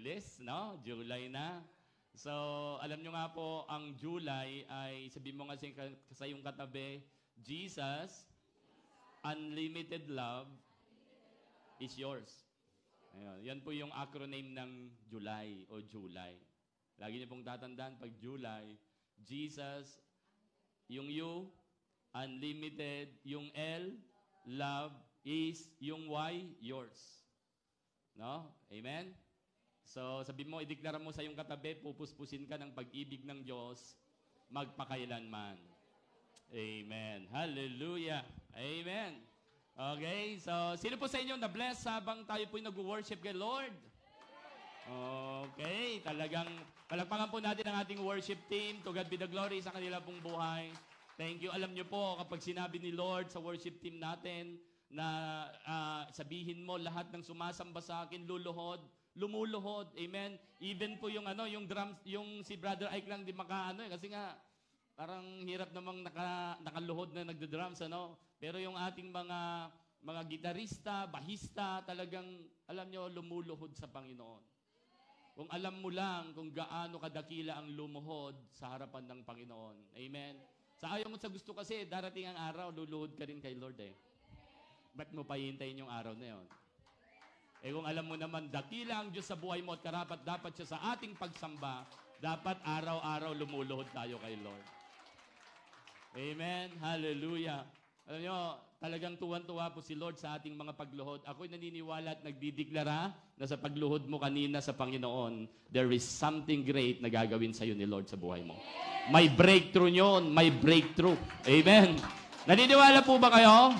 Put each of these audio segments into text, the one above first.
bilis, no? July na. So, alam nyo nga po, ang July ay, sabihin mo nga sa iyong katabi, Jesus, unlimited love is yours. Ayun, yan po yung acronym ng July o July. Lagi niyo pong tatandaan, pag July, Jesus, yung U, unlimited, yung L, love, is, yung Y, yours. No? Amen? So, sabi mo, ideklara mo sa iyong katabi, pupuspusin ka ng pag-ibig ng Diyos, magpakailanman. Amen. Hallelujah. Amen. Okay, so, sino po sa inyo na-bless habang tayo po'y nag-worship kay Lord? Okay, talagang palakpakan po natin ang ating worship team. To God be the glory sa kanila pong buhay. Thank you. Alam nyo po, kapag sinabi ni Lord sa worship team natin na sabihin mo lahat ng sumasamba sa akin, lumuluhod. Amen. Even po yung yung drums, yung si Brother Ike lang di kasi nga parang hirap namang nakaluhod na nagdo-drums Pero yung ating mga gitarista, bahista, talagang alam nyo lumuluhod sa Panginoon. Kung alam mo lang kung gaano kadakila ang lumuhod sa harapan ng Panginoon. Amen. Sa ayaw mo sa gusto kasi darating ang araw luluhod ka rin kay Lord Ba't mo pa hihintayin yung araw na yon? Kung alam mo naman, dakila ang Diyos sa buhay mo at karapat dapat siya sa ating pagsamba, dapat araw-araw lumuluhod tayo kay Lord. Amen. Hallelujah. Alam nyo, talagang tuwan-tuwa po si Lord sa ating mga pagluhod. Ako'y naniniwala at nagdideklara na sa pagluhod mo kanina sa Panginoon, there is something great na gagawin sa iyo ni Lord sa buhay mo. May breakthrough nyon, may breakthrough. Amen. Naniniwala po ba kayo?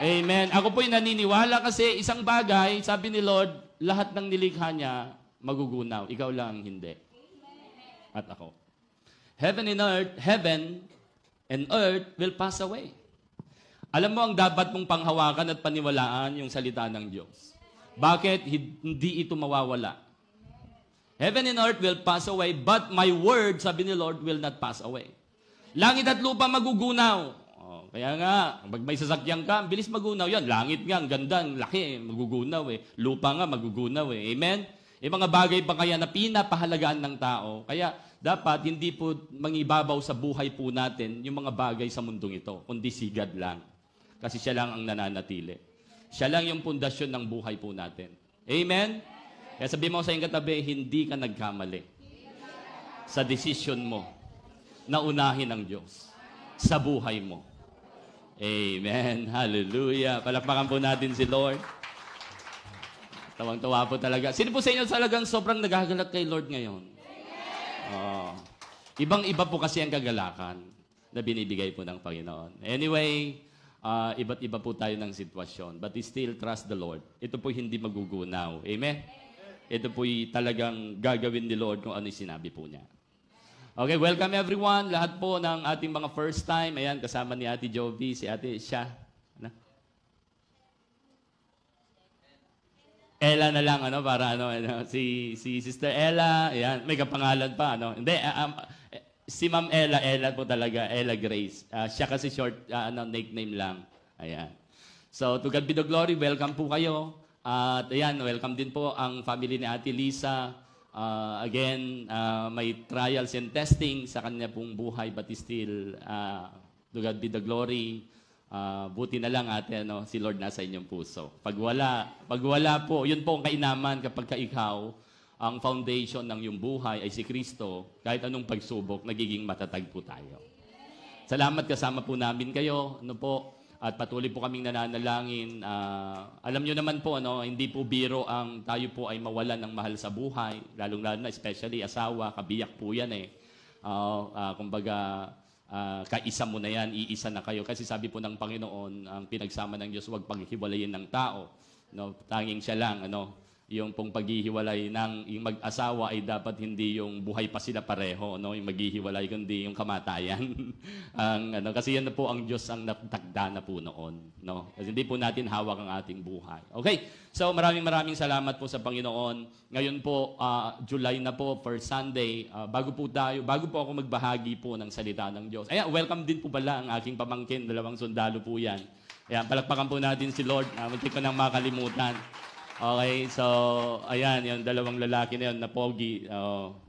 Amen. Ako po'y naniniwala kasi isang bagay, sabi ni Lord, lahat ng nilikha niya magugunaw. Ikaw lang hindi. At ako. Heaven and earth will pass away. Alam mo ang dapat mong panghawakan at paniwalaan yung salita ng Diyos. Bakit hindi ito mawawala? Heaven and earth will pass away, but my word, sabi ni Lord, will not pass away. Langit at lupa magugunaw. Kaya nga, pag may sasakyan ka, bilis magunaw yan. Langit nga, ang ganda, ang laki, magugunaw Lupa nga, magugunaw Amen? Mga bagay pa kaya na pinapahalagaan ng tao. Kaya dapat hindi po mangibabaw sa buhay po natin yung mga bagay sa mundong ito, kundi sigad lang. Kasi siya lang ang nananatili. Siya lang yung pundasyon ng buhay po natin. Amen? Kaya sabi mo sa iyong katabi, hindi ka nagkamali sa desisyon mo na unahin ang Diyos sa buhay mo. Amen. Hallelujah. Palakpakan po natin si Lord. Tawang-tawa po talaga. Sino po sa inyo talagang sobrang nagagalak kay Lord ngayon? Ibang-iba po kasi ang kagalakan na binibigay po ng Panginoon. Anyway, iba't iba po tayo ng sitwasyon. But still trust the Lord. Ito po hindi magugunaw. Amen? Ito po talagang gagawin ni Lord kung ano yung sinabi po niya. Okay, welcome everyone. Lahat po ng ating mga first time. Ayan, kasama ni Ate Jovi, si Ate Sha. Ella na lang, para si Sister Ella. Ayan, may kapangalan pa, Hindi, si Ma'am Ella po talaga, Ella Grace. Siya kasi short, nickname lang. Ayan. So, to God be the glory. Welcome po kayo. At ayan, welcome din po ang family ni Ate Lisa. Again, may trials and testing sa kanya pong buhay, but still, to God be the glory. Buti na lang si Lord nasa inyong puso. Pag wala po, yun po ang kainaman kapag ikaw, ang foundation ng iyong buhay ay si Kristo, kahit anong pagsubok, nagiging matatag po tayo. Salamat, kasama po namin kayo. At patuloy po kaming nananalangin. Alam nyo naman po, hindi po biro ang tayo po ay mawalan ng mahal sa buhay. Lalong-lalo na, especially asawa, kabiyak po yan Kumbaga, kaisa mo na yan, iisa na kayo. Kasi sabi po ng Panginoon, ang pinagsama ng Diyos, huwag paghiwalayin ng tao. Tanging siya lang, yung pong paghihiwalay ng yung mag-asawa ay dapat hindi yung buhay pa sila pareho, yung maghihiwalay, kundi yung kamatayan. Kasi yan na po ang Diyos ang natakda na po noon. Kasi hindi po natin hawak ang ating buhay. Okay, so maraming salamat po sa Panginoon. Ngayon po, July na po, first Sunday. Bago po ako magbahagi po ng salita ng Diyos. Ayan, welcome din po pala ang aking pamangkin, 2 sundalo po yan. Ayan, palakpakan po natin si Lord. Muntik ko nang makalimutan. Okay, so ayan, yung dalawang lalaki na yun na pogi.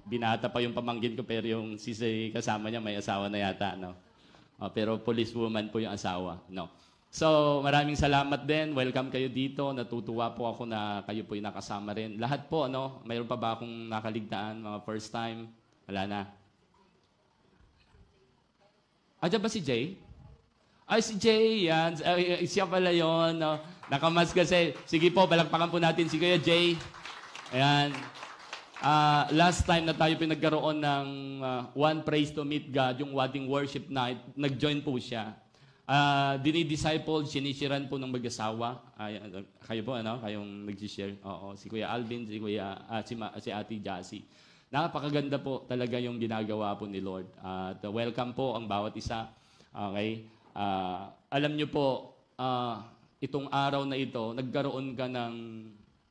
Binata pa yung pamangkin ko pero yung kasama niya may asawa na yata, no? Pero policewoman po yung asawa, no? So maraming salamat din. Welcome kayo dito. Natutuwa po ako na kayo po yung nakasama rin. Lahat po, ano? Mayroon pa ba akong nakaligtaan, mga first time? Wala na. Diyan ba si Jay? Ay, si Jay, yan. Siya pala yun. No? Nakamas kasi. Sige po, balakpakan po natin si Kuya Jay. Ayan. Last time na tayo pinagkaroon ng One Praise to Meet God, yung Wating Worship Night, nag-join po siya. Dinidisciple, sinisiran po ng mag-asawa. Kayo po, ano? Kayong nag-share. Oo, si Kuya Alvin, si Ate Jassy. Napakaganda po talaga yung ginagawa po ni Lord. Welcome po ang bawat isa. Okay? Alam nyo po, itong araw na ito, nagkaroon ka ng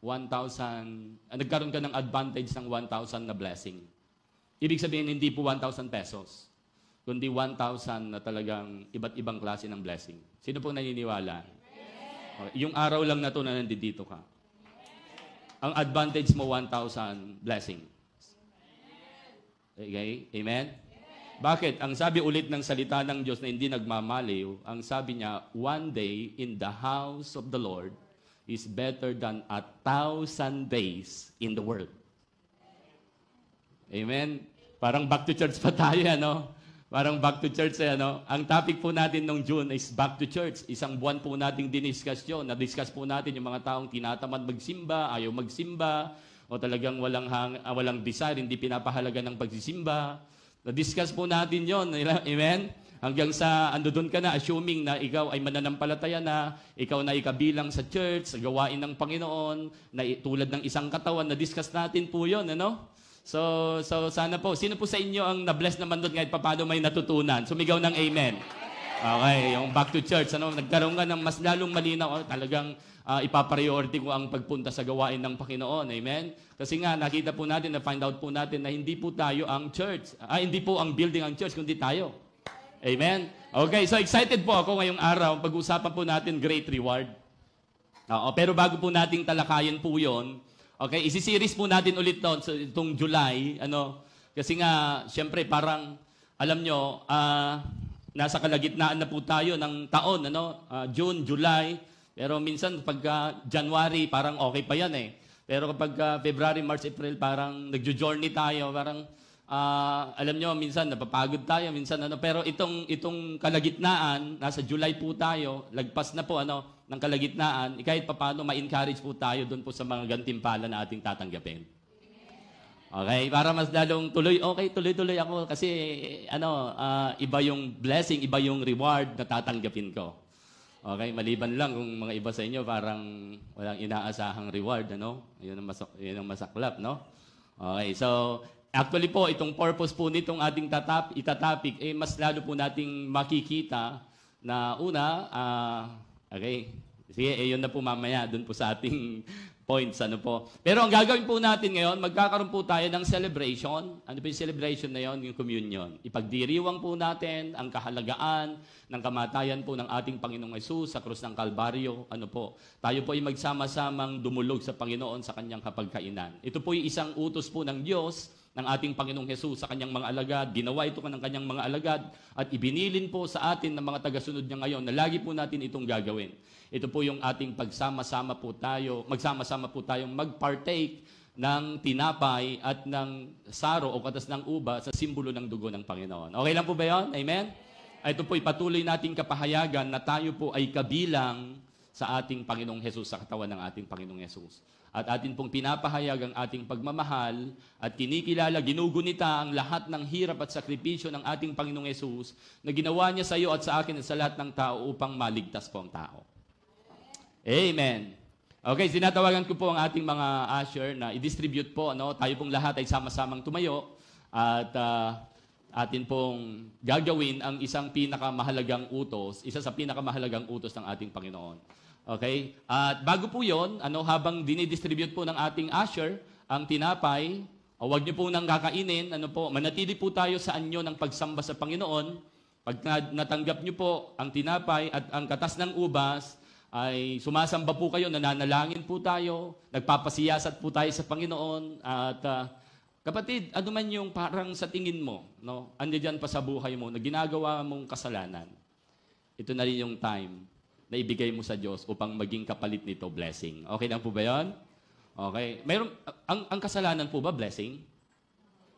1,000, nagkaroon ka ng advantage ng 1,000 na blessing. Ibig sabihin, hindi po 1,000 pesos, kundi 1,000 na talagang iba't ibang klase ng blessing. Sino po naniniwala? Okay. Yung araw lang na to na nandito ka. Ang advantage mo, 1,000 blessing. Okay? Amen? Bakit? Ang sabi ulit ng salita ng Diyos na hindi nagmamaliw, ang sabi niya, one day in the house of the Lord is better than 1,000 days in the world. Amen? Parang back to church pa tayo, ano? Parang back to church, ano? Ang topic po natin nung June is back to church. Isang buwan po nating diniscuss yun. Na-discuss po natin yung mga taong tinatamad magsimba, ayaw magsimba, o talagang walang desire, hindi pinapahalaga ng pagsisimba. Na-discuss po natin yon, amen? Hanggang sa ando doon ka na, assuming na ikaw ay mananampalataya na, ikaw na ikabilang sa church, sa gawain ng Panginoon, na tulad ng isang katawan, na-discuss natin po yon, ano? So sana po, sino po sa inyo ang na-bless naman doon kahit paano may natutunan? Sumigaw ng amen. Okay, yung back to church, ano? Nagkaroon ka ng mas lalong malinaw, talagang ipapriority ko ang pagpunta sa gawain ng Panginoon. Amen? Kasi nga, nakita po natin, na-find out po natin na hindi po tayo ang church. Hindi po ang building ang church, kundi tayo. Amen? Okay, so excited po ako ngayong araw. Pag-usapan po natin great reward. Pero bago po nating talakayin po yon, okay, isi-series po natin ulit itong July. Kasi nga, syempre, parang, alam nyo, nasa kalagitnaan na po tayo ng taon. June, July. Pero minsan, pagka January, parang okay pa yan eh. Pero kapag February, March, April, parang nagjo-journey tayo. Parang, alam nyo, minsan napapagod tayo. Minsan, pero itong kalagitnaan, nasa July po tayo, lagpas na po ng kalagitnaan, kahit paano ma-encourage po tayo doon po sa mga gantimpala na ating tatanggapin. Okay? Para mas lalong tuloy-tuloy ako kasi iba yung blessing, iba yung reward na tatanggapin ko. Okay, maliban lang kung mga iba sa inyo parang walang inaasahang reward, Yun ang masaklap, no? Okay, so actually po, itong purpose po nitong ating itatopic, mas lalo po nating makikita na una, okay, sige, yun na po mamaya, dun po sa ating points, po. Pero ang gagawin po natin ngayon, magkakaroon po tayo ng celebration. Ano po yung celebration na yon? Yung communion. Ipagdiriwang po natin ang kahalagaan ng kamatayan po ng ating Panginoong Hesus sa krus ng Kalbaryo. Tayo po ay magsama-samang dumulog sa Panginoon sa kanyang kapagkainan. Ito po yung isang utos po ng Diyos ng ating Panginoong Hesus sa kanyang mga alagad. Ginawa ito ng kanyang mga alagad at ibinilin po sa atin ng mga tagasunod niya ngayon na lagi po natin itong gagawin. Ito po yung ating magsama-sama po tayong mag-partake ng tinapay at ng saro o katas ng uba sa simbolo ng dugo ng Panginoon. Okay lang po ba yun? Amen? Ito po patuloy nating kapahayagan na tayo po ay kabilang sa ating Panginoong Hesus, sa katawan ng ating Panginoong Hesus. At atin pong pinapahayag ang ating pagmamahal at kinikilala, ginugunita ang lahat ng hirap at sakripisyo ng ating Panginoong Hesus na ginawa niya sa iyo at sa akin at sa lahat ng tao upang maligtas po ang tao. Amen. Okay, sinatawagan ko po ang ating mga usher na i-distribute po. Tayo pong lahat ay sama-samang tumayo at atin pong gagawin ang isa sa pinakamahalagang utos ng ating Panginoon. Okay? At bago po yon, habang dinidistribute po ng ating usher ang tinapay, huwag niyo po nang kakainin, manatili po tayo sa anyo ng pagsamba sa Panginoon. Pag natanggap niyo po ang tinapay at ang katas ng ubas, ay sumasamba po kayo, nananalangin po tayo, nagpapasiyasat po tayo sa Panginoon. At kapatid, ano man yung parang sa tingin mo, no, andiyan pa sa buhay mo, na ginagawa mong kasalanan, ito na rin yung time na ibigay mo sa Diyos upang maging kapalit nito blessing. Okay lang po ba yun? Okay. Mayroon, ang kasalanan po ba blessing?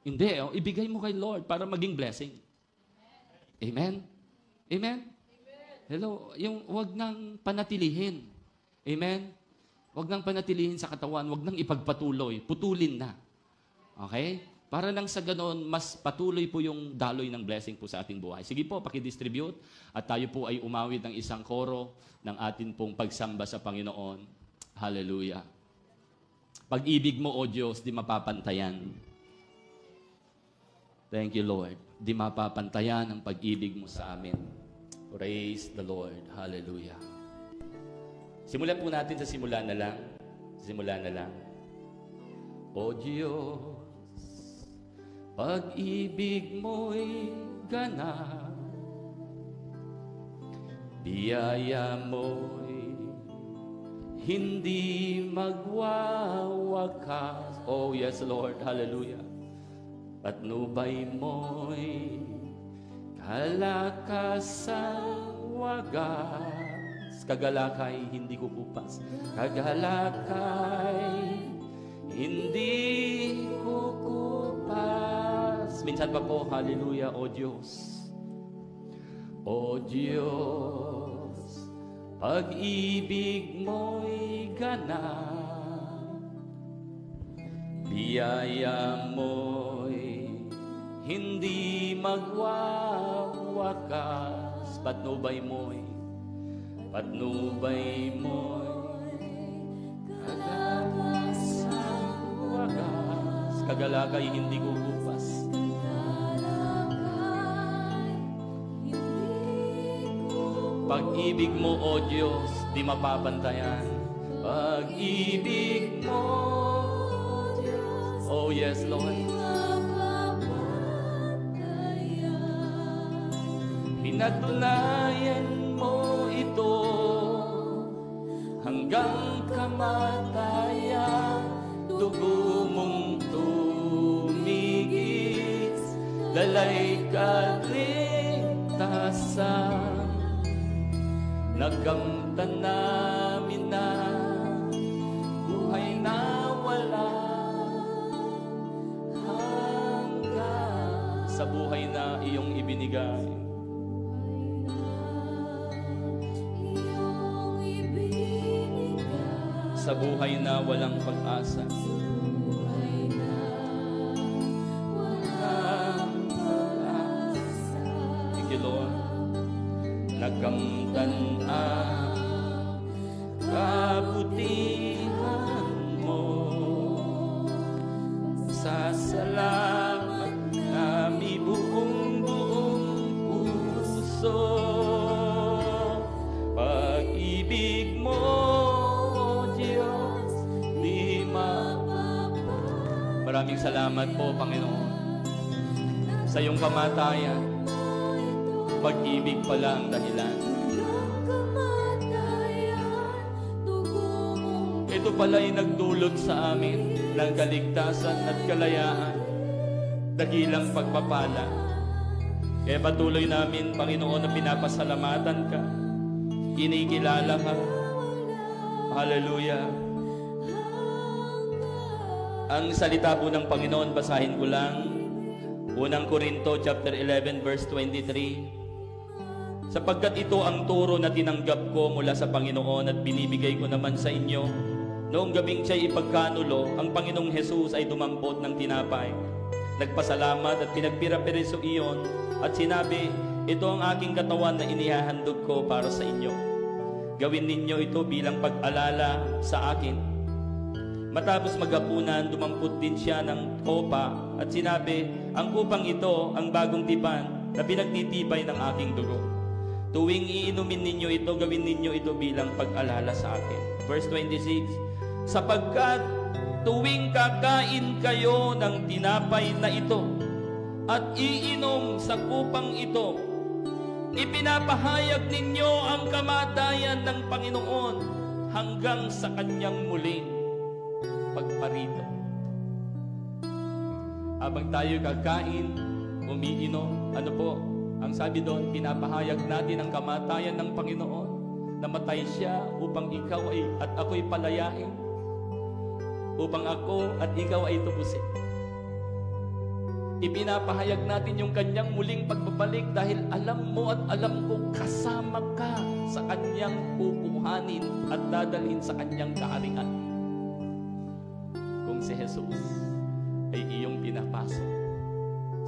Hindi. Oh, ibigay mo kay Lord para maging blessing. Amen? Amen? Hello? Yung wag nang panatilihin. Amen? Wag nang panatilihin sa katawan. Wag nang ipagpatuloy. Putulin na. Okay? Para lang sa ganoon, mas patuloy po yung daloy ng blessing po sa ating buhay. Sige po, pakidistribute. At tayo po ay umawit ng isang koro ng atin pong pagsamba sa Panginoon. Hallelujah. Pag-ibig mo, O Diyos, di mapapantayan. Thank you, Lord. Di mapapantayan ang pag-ibig mo sa amin. Praise the Lord. Hallelujah. Simulan po natin sa simula na lang. Simula na lang. O Diyos, pag-ibig mo'y ganap, biyaya mo'y hindi magwawakas. Oh yes, Lord. Hallelujah. Patnubay mo'y kalakasang wagas. Kagalakay, hindi kukupas. Kagalakay, hindi kukupas. Minsan pa po, hallelujah, O Diyos. O Diyos, pag-ibig mo'y ganap, biyaya mo'y hindi magwawakas. Patnubay mo'y kagalakasang wagas. Kagalakay, hindi kukupas. Pag-ibig mo, O Diyos, di mapapantayan. Pag-ibig mo, O Diyos, oh yes, Lord. Pinatunayan mo ito hanggang kamatayan. Dugo mong tumigis, dalay kaligtasan. Nagamtan namin na buhay na wala hanggang sa buhay na iyong ibinigay. Sa buhay na walang pag-asa. Thank you, Lord. Nagamtan ang kabutihan mo. Sa salamat nami buong puso. Pag-ibig mo, O Diyos, di mapapagpapasan. Maraming salamat po, Panginoon, sa iyong kamatayan. Pag-ibig pala ang dahilan. Ito pala'y nagdulot sa amin ng kaligtasan at kalayaan, dakilang pagpapala. Kaya patuloy namin, Panginoon, na pinapasalamatan ka, kinikilala ka. Hallelujah. Ang salita po ng Panginoon, basahin ko lang. Unang Korinto chapter 11 verse 23. Sapagkat ito ang turo na tinanggap ko mula sa Panginoon at binibigay ko naman sa inyo. Noong gabing siya'y ipagkanulo, ang Panginoong Hesus ay dumampot ng tinapay. Nagpasalamat at pinagpira-piriso iyon at sinabi, ito ang aking katawan na inihahandog ko para sa inyo. Gawin ninyo ito bilang pag-alala sa akin. Matapos maghapunan, dumampot din siya ng kopa at sinabi, ang kupang ito ang bagong tipan na pinagtitibay ng aking dugo. Tuwing iinumin ninyo ito, gawin ninyo ito bilang pag-alala sa akin. Verse 26, sapagkat tuwing kakain kayo ng tinapay na ito at iinom sa kupang ito, Ipinapahayag ninyo ang kamatayan ng Panginoon hanggang sa kanyang muling pagparito. Habang tayo kakain, umiinom, ano po, ang sabi doon, pinapahayag natin ang kamatayan ng Panginoon. Namatay siya upang ikaw at ako'y palayain. Upang ako at ikaw ay tubusin. Ipinapahayag natin yung kanyang muling pagbabalik dahil alam mo at alam ko kasama ka sa kanyang kukuhanin at dadalhin sa kanyang kaharian. Kung si Jesus ay iyong pinapasok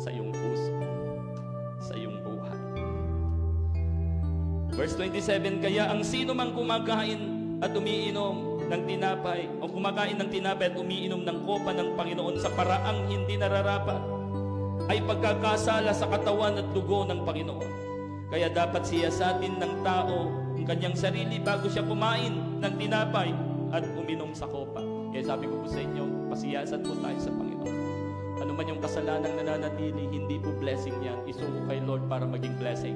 sa iyong puso, sa iyong buhay. Verse 27, kaya ang sino mang kumakain at umiinom ng tinapay o kumakain ng tinapay at umiinom ng kopa ng Panginoon sa paraang hindi nararapat ay pagkakasala sa katawan at dugo ng Panginoon. Kaya dapat siyasatin ng tao ang kanyang sarili bago siya kumain ng tinapay at uminom sa kopa. Kaya sabi ko po sa inyo, pasiyasat po tayo sa Panginoon. Ano man yung kasalanang nananatili, hindi po blessing yan. Isuko kay Lord para maging blessing.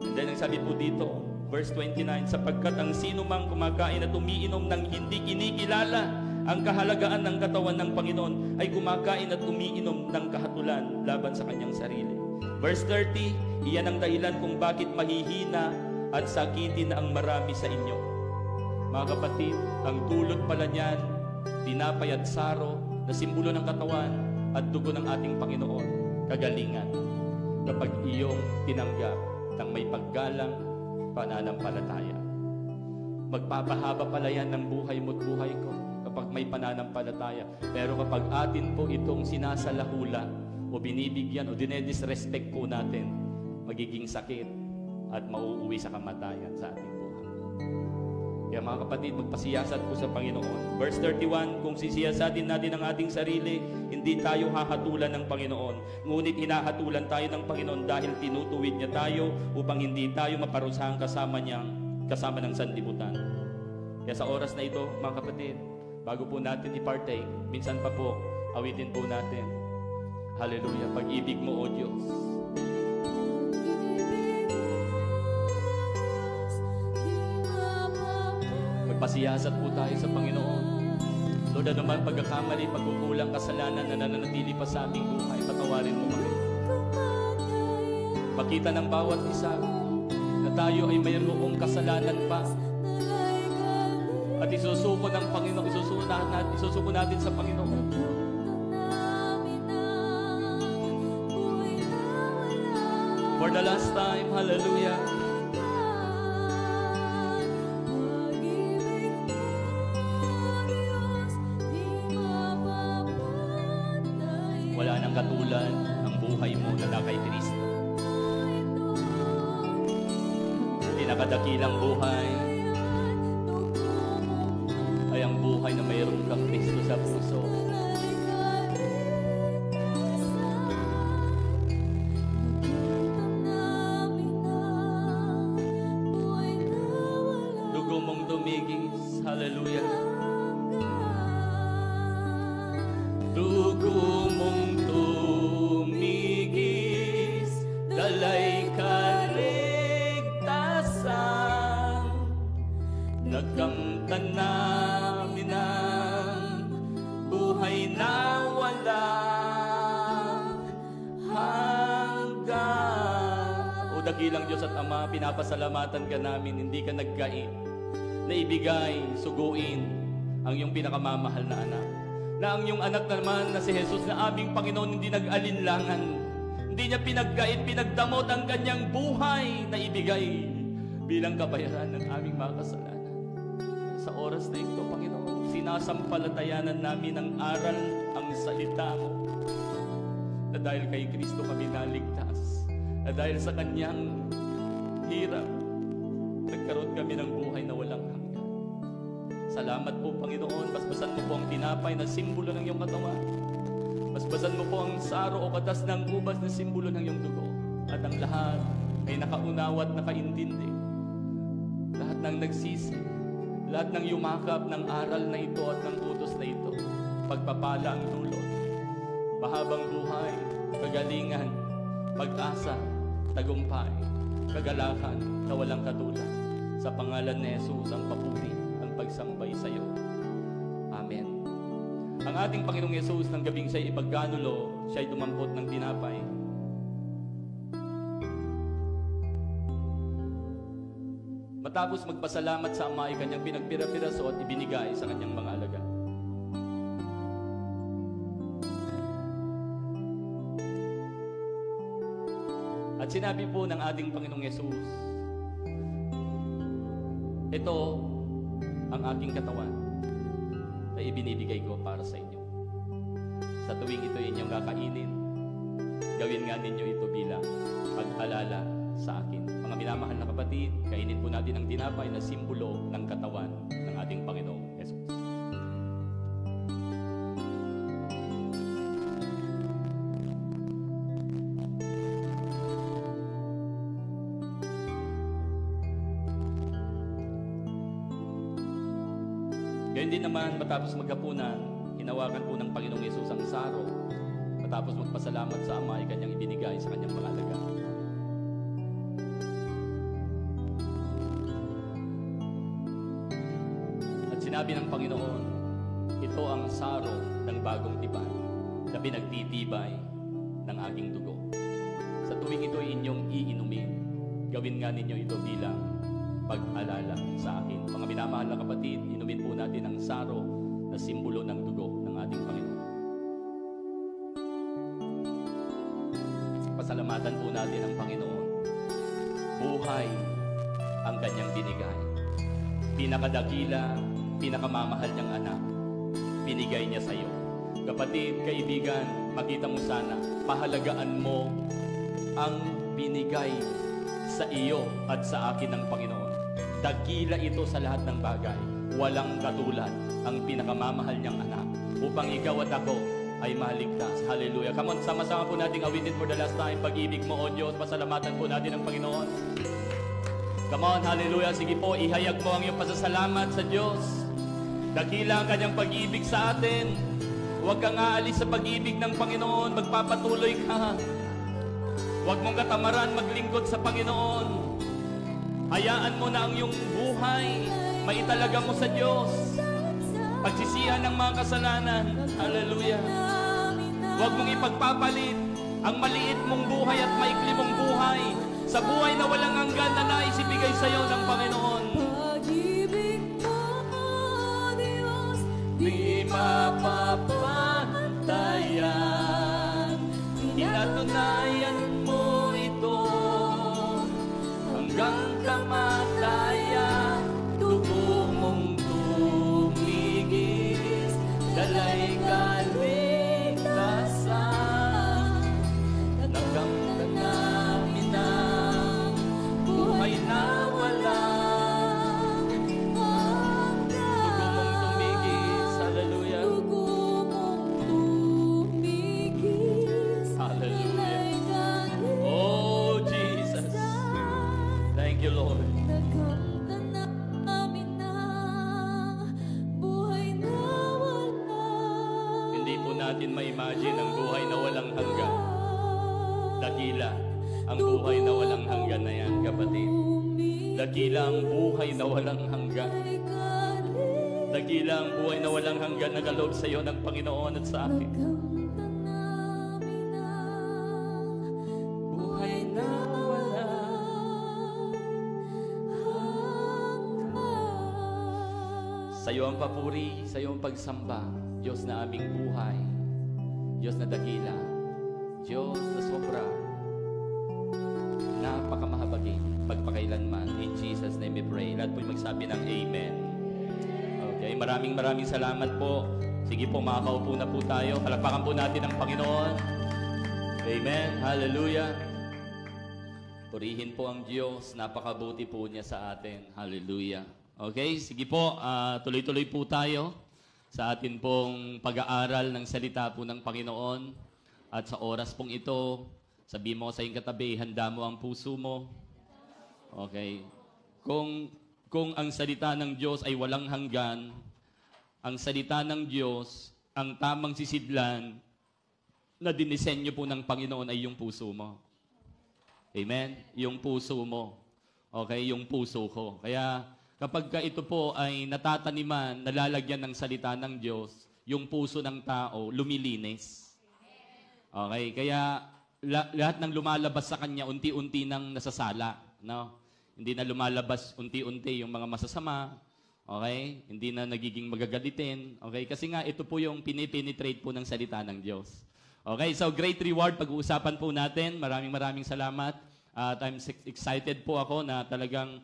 And then ang sabi po dito, verse 29, sapagkat ang sino mang kumakain at umiinom ng hindi kinikilala ang kahalagaan ng katawan ng Panginoon ay kumakain at umiinom ng kahatulan laban sa kanyang sarili. Verse 30, iyan ang dahilan kung bakit mahihina at sakitin ang marami sa inyo. Mga kapatid, ang dulot pala niyan, tinapay at saro na simbolo ng katawan at dugo ng ating Panginoon, kagalingan. Kapag iyong tinanggap ng may paggalang pananampalataya. Magpapahaba pala yan ng buhay mo't buhay ko kapag may pananampalataya. Pero kapag atin po itong sinasalahula o binibigyan o dinedisrespect po natin, magiging sakit at mauuwi sa kamatayan sa ating buhay. Kaya mga kapatid, magpasiyasat po sa Panginoon. Verse 31, kung sisiyasatin natin ang ating sarili, hindi tayo hahatulan ng Panginoon. Ngunit hinahatulan tayo ng Panginoon dahil tinutuwid niya tayo upang hindi tayo maparusahan kasama ng sanlibutan. Kaya sa oras na ito, mga kapatid, bago po natin i-partake, minsan pa po, awitin po natin. Hallelujah, pag-ibig mo, O Diyos. Magpasiyasat po tayo sa Panginoon. Lord, ano man pagkakamali, pagkukulang, kasalanan na nananatili pa sa ating buhay, patawarin mo kami. Makita ng bawat isa na tayo ay mayroong kasalanan pa. At isusuko ng Panginoon, isusuko natin sa Panginoon. For the last time, hallelujah. Wala nang katulad ang buhay mo na kay Kristo. Pinakadakilang buhay ay ang buhay na mayroon kang Kristo sa puso. Dugo mong dumigis, hallelujah. Dugo mong tumigis, dalay kaligtasan, nagkamtan namin ang buhay na walang hanggan. O dakilang Diyos at Ama, pinapasalamatan ka namin, hindi ka nagkait na ibigay, suguin ang iyong pinakamamahal na anak. Na ang iyong anak naman na si Jesus na aming Panginoon hindi nag-alinlangan. Hindi niya pinagkait, pinagdamot ang kanyang buhay na ibigay bilang kabayaran ng aming mga kasalanan. Sa oras na ito, Panginoon, sinasampalatayanan namin ang aral, ang salita mo. Na dahil kay Kristo kami naligtas. Na dahil sa kanyang hirap, nagkaroon kami ng buhay na walang hanggan. Salamat po, Panginoon. Basbasan mo po ang tinapay na simbolo ng iyong katawan. Basbasan mo po ang saro o katas ng ubas na simbolo ng iyong dugo. At ang lahat ay nakaunawa at nakaintindi. Lahat ng nagsisi, lahat ng yumakap ng aral na ito at ng utos na ito, pagpapala ang dulot. Mahabang buhay, kagalingan, pag-asa, tagumpay, kagalakan na walang katulad. Sa pangalan ni Jesus, ang papuri, ang pagsambay sa iyo. Amen. Ang ating Panginoong Jesus ng gabing siya'y ipagkanulo, siya'y dumampot ng tinapay. Matapos magpasalamat sa Ama, ay kanyang pinagpira-piraso at ibinigay sa kanyang mga alagad. At sinabi po ng ating Panginoong Jesus, ito ang aking katawan na ibinibigay ko para sa inyo. Sa tuwing ito inyong kakainin, gawin nga ninyo ito bilang pag-alala sa akin. Mga minamahal na kapatid, kainin po natin ang tinapay na simbolo ng katawan ng ating Panginoong Jesus. Gayun din naman, matapos maghapunan, hinawakan po ng Panginoong Yesus ang saro. Matapos magpasalamat sa Ama, ay kanyang ibinigay sa kanyang mga alagad. At sinabi ng Panginoon, ito ang saro ng bagong tipan na pinagtitibay ng aking dugo. Sa tuwing ito inyong iinumin, gawin nga ninyo ito bilang pag-alala sa akin. Mga minamahal na kapatid, inumin po natin ang saro na simbolo ng dugo ng ating Panginoon. Pasalamatan po natin ang Panginoon. Buhay ang kanyang binigay. Pinakadakila, pinakamamahal niyang anak, binigay niya sa iyo. Kapatid, kaibigan, makita mo sana, pahalagaan mo ang binigay sa iyo at sa akin ng Panginoon. Dakila ito sa lahat ng bagay. Walang katulad ang pinakamamahal niyang anak upang ikaw at ako ay maligtas. Hallelujah. Come on, sama-sama po nating awitin for the last time. Pag-ibig mo, O Diyos, pasalamatan po natin ang Panginoon. Come on, hallelujah. Sige po, ihayag mo ang iyong pasasalamat sa Diyos. Dakila ang kanyang pag-ibig sa atin. Huwag kang aalis sa pag-ibig ng Panginoon. Magpapatuloy ka. Huwag mong katamaran maglingkod sa Panginoon. Hayaan mo na ang iyong buhay, maitalaga mo sa Diyos. Pagsisihan ng mga kasalanan. Hallelujah. Huwag mong ipagpapalit ang maliit mong buhay at maikli mong buhay sa buhay na walang hanggan na nais ibigay sa iyo ng Panginoon. Pag-ibig mo, Diyos, Di mapapantayan, pinatunayan mo ito hanggang kamatayan. Dugo mong tumigis, dalay kaligtasan. Nakamtan namin ang buhay na walang hanggan. Dugo mong tumigis, hallelujah. dugo mong tumigis, Hallelujah. dalay Oh, Jesus. Thank you, Lord. Nakamtan namin ang buhay na walang Hindi po natin ma-imagine ang buhay na walang hanggan. Dakila ang buhay na walang hanggan na yan, kapatid. Dakila ang buhay na walang hanggan. Dakila ang buhay na walang hanggan na kaloob sa iyo ng Panginoon at sa akin. Nakamtan namin ang Buhay na walang sa iyo ang papuri, sa iyo ang pagsamba, Diyos na aming buhay, Diyos na dakila, Diyos na sobra, napakamahabagin, pagpakailanman. In Jesus' name we pray. Lahat po'y magsabi ng Amen. Okay, maraming salamat po. Sige po, makakaupo na po tayo. Palakpakan po natin ang Panginoon. Amen. Hallelujah. Purihin po ang Diyos. Napakabuti po niya sa atin. Hallelujah. Okay, sige po. Tuloy-tuloy po tayo sa atin pong pag-aaral ng salita po ng Panginoon. At sa oras pong ito, sabi mo sa iyong katabi, handa mo ang puso mo. Okay. Kung ang salita ng Diyos ay walang hanggan, ang salita ng Diyos, ang tamang sisidlan na dinisenyo po ng Panginoon ay yung puso mo. Amen? Yung puso mo. Okay? Yung puso ko. Kaya kapag ka ito po ay natataniman, nalalagyan ng salita ng Diyos, yung puso ng tao lumilinis. Okay? Kaya lahat ng lumalabas sa kanya, unti-unti nang nasasala. No? Hindi na lumalabas unti-unti yung mga masasama. Okay? Hindi na nagiging magagalitin. Okay? Kasi nga, ito po yung pinipenetrate po ng salita ng Diyos. Okay? So, great reward. Pag-uusapan po natin. Maraming salamat. At I'm excited po ako na talagang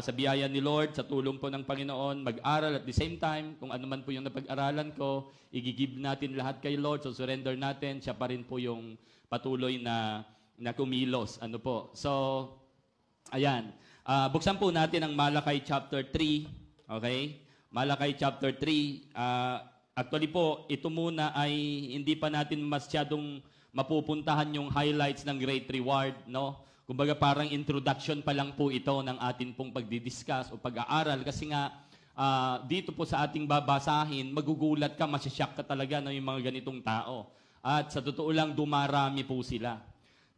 sa biyaya ni Lord, sa tulong po ng Panginoon, mag-aral at the same time, kung ano man po yung napag-aralan ko, igigib natin lahat kay Lord, so surrender natin, siya pa rin po yung patuloy na kumilos. Ano po? So, ayan. Buksan po natin ang Malakay chapter 3. Okay? Malakay chapter 3. Actually po, ito muna ay hindi pa natin masyadong mapupuntahan yung highlights ng great reward, no? Kumbaga parang introduction pa lang po ito ng atin pong pagdidiscuss o pag-aaral kasi nga dito po sa ating babasahin, magugulat ka, masyasyak ka talaga ng yung mga ganitong tao. At sa totoo lang, dumarami po sila.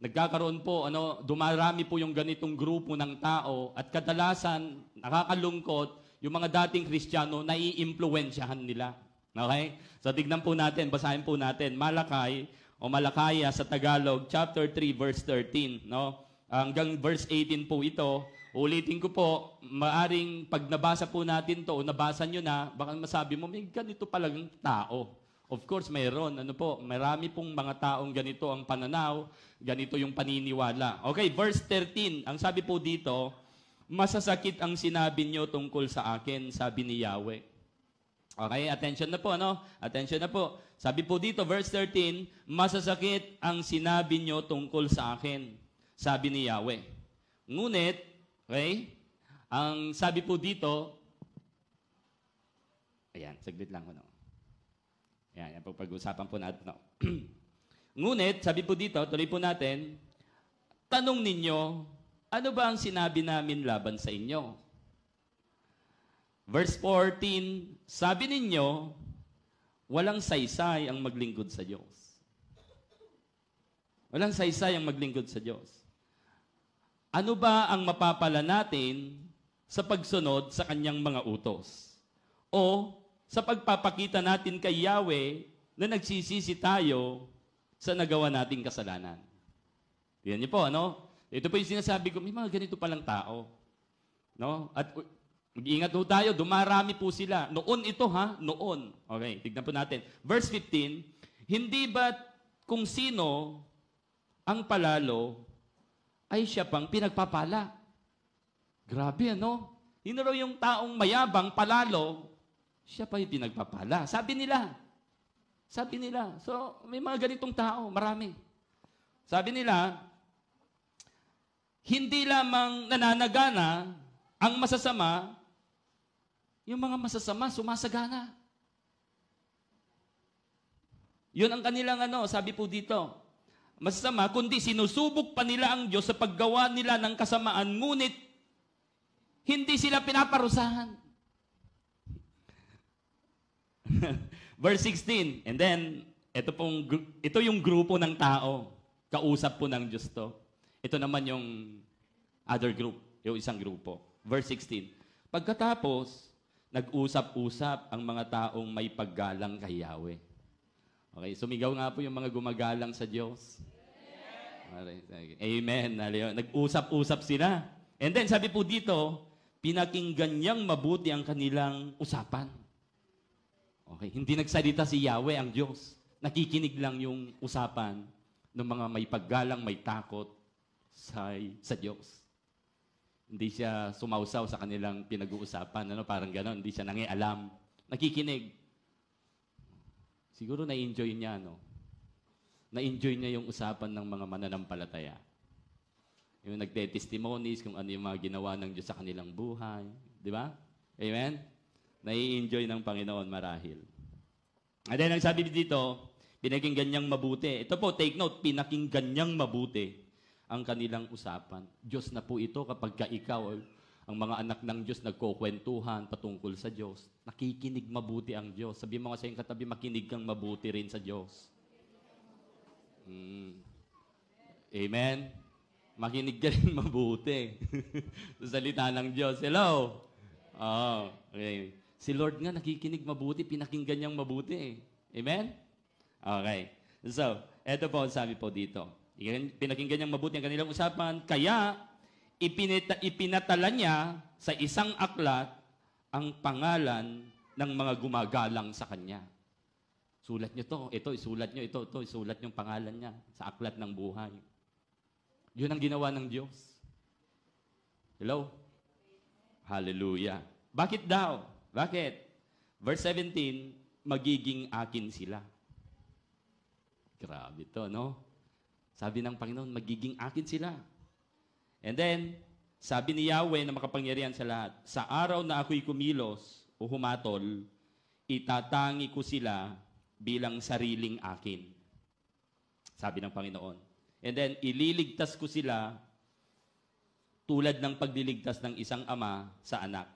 Nagkakaroon po, dumarami po yung ganitong grupo ng tao at kadalasan, nakakalungkot, yung mga dating Kristiyano, nai-impluwensyahan nila. Okay? So tignan po natin, basahin po natin, Malakay o Malakaya sa Tagalog, chapter 3, verse 13. No? Hanggang verse 18 po ito. Ulitin ko po, maaring pag nabasa po natin to o nabasa nyo na, baka masabi mo, may ganito palang tao. Of course, mayroon. Marami pong mga taong ganito ang pananaw, ganito yung paniniwala. Okay, verse 13. Ang sabi po dito, masasakit ang sinabi nyo tungkol sa akin, sabi ni Yahweh. Okay, attention na po, Attention na po. Sabi po dito, verse 13, masasakit ang sinabi nyo tungkol sa akin, sabi ni Yahweh. Ngunit, okay, ang sabi po dito, ayan, saglit lang ko, Yan, pag-usapan po natin. Ngunit, sabi po dito, tuloy po natin, tanong ninyo, ano ba ang sinabi namin laban sa inyo? Verse 14, sabi ninyo, walang saysay ang maglingkod sa Diyos. Walang saysay ang maglingkod sa Diyos. Ano ba ang mapapala natin sa pagsunod sa kanyang mga utos? O sa pagpapakita natin kay Yahweh na nagsisisi tayo sa nagawa nating kasalanan. Yan niyo po, Ito po yung sinasabi ko, may mga ganito palang tao. At mag-iingat po tayo, dumarami po sila. Noon ito, Noon. Okay, tignan po natin. Verse 15, hindi ba kung sino ang palalo ay siya pang pinagpapala? Grabe, Yun raw yung taong mayabang, palalo, siya pa yung pinagpapala. Sabi nila. So, may mga ganitong tao, marami. Sabi nila, hindi lamang nananagana ang masasama, yung mga masasama sumasagana. Yun ang kanilang sabi po dito. Masasama, kundi sinusubok pa nila ang Diyos sa paggawa nila ng kasamaan, ngunit hindi sila pinaparusahan. Verse 16, and then, ito yung grupo ng tao. Kausap po ng Diyos to. Ito naman yung other group, yung isang grupo. Verse 16, pagkatapos, nag-usap-usap ang mga taong may paggalang kay Yahweh. Okay, sumigaw nga po yung mga gumagalang sa Diyos. Amen. Nag-usap-usap sila. And then, sabi po dito, pinakinggan niyang mabuti ang kanilang usapan. Okay, hindi nagsalita si Yahweh, ang Diyos. Nakikinig lang yung usapan ng mga may paggalang, may takot sa Diyos. Hindi siya sumausaw sa kanilang pinag-uusapan. Parang gano'n, hindi siya nangialam. Nakikinig. Siguro na-enjoy niya, Na-enjoy niya yung usapan ng mga mananampalataya. Yung nagte-testimonies kung ano yung mga ginawa ng Diyos sa kanilang buhay. Di ba? Amen? Nai-enjoy ng Panginoon marahil. And then, ang sabi dito, pinakinggan niyang mabuti. Ito po, take note, pinakinggan niyang mabuti ang kanilang usapan. Diyos na po ito kapag ka ikaw, ang mga anak ng Diyos nagkukwentuhan patungkol sa Diyos. Nakikinig mabuti ang Diyos. Sabi mo nga sa iyong katabi, makinig kang mabuti rin sa Diyos. Amen? Makinig ka rin mabuti. Sa salita ng Diyos. Hello? Oh, okay. Si Lord nga nakikinig mabuti, pinakinggan niyang mabuti. Amen? Okay. So, eto po ang sabi po dito. Pinakinggan niyang mabuti ang kanilang usapan, kaya ipinatala niya sa isang aklat ang pangalan ng mga gumagalang sa kanya. Sulat niyo to, ito, isulat niyo, ito, isulat niyo ang pangalan niya sa aklat ng buhay. Yun ang ginawa ng Diyos. Hello? Hallelujah. Bakit daw? Bakit? Verse 17, magiging akin sila. Grabe to, no? Sabi ng Panginoon, magiging akin sila. And then, sabi ni Yahweh na makapangyarihan sa lahat, sa araw na ako'y kumilos o humatol, itatangi ko sila bilang sariling akin. Sabi ng Panginoon. And then, ililigtas ko sila tulad ng pagliligtas ng isang ama sa anak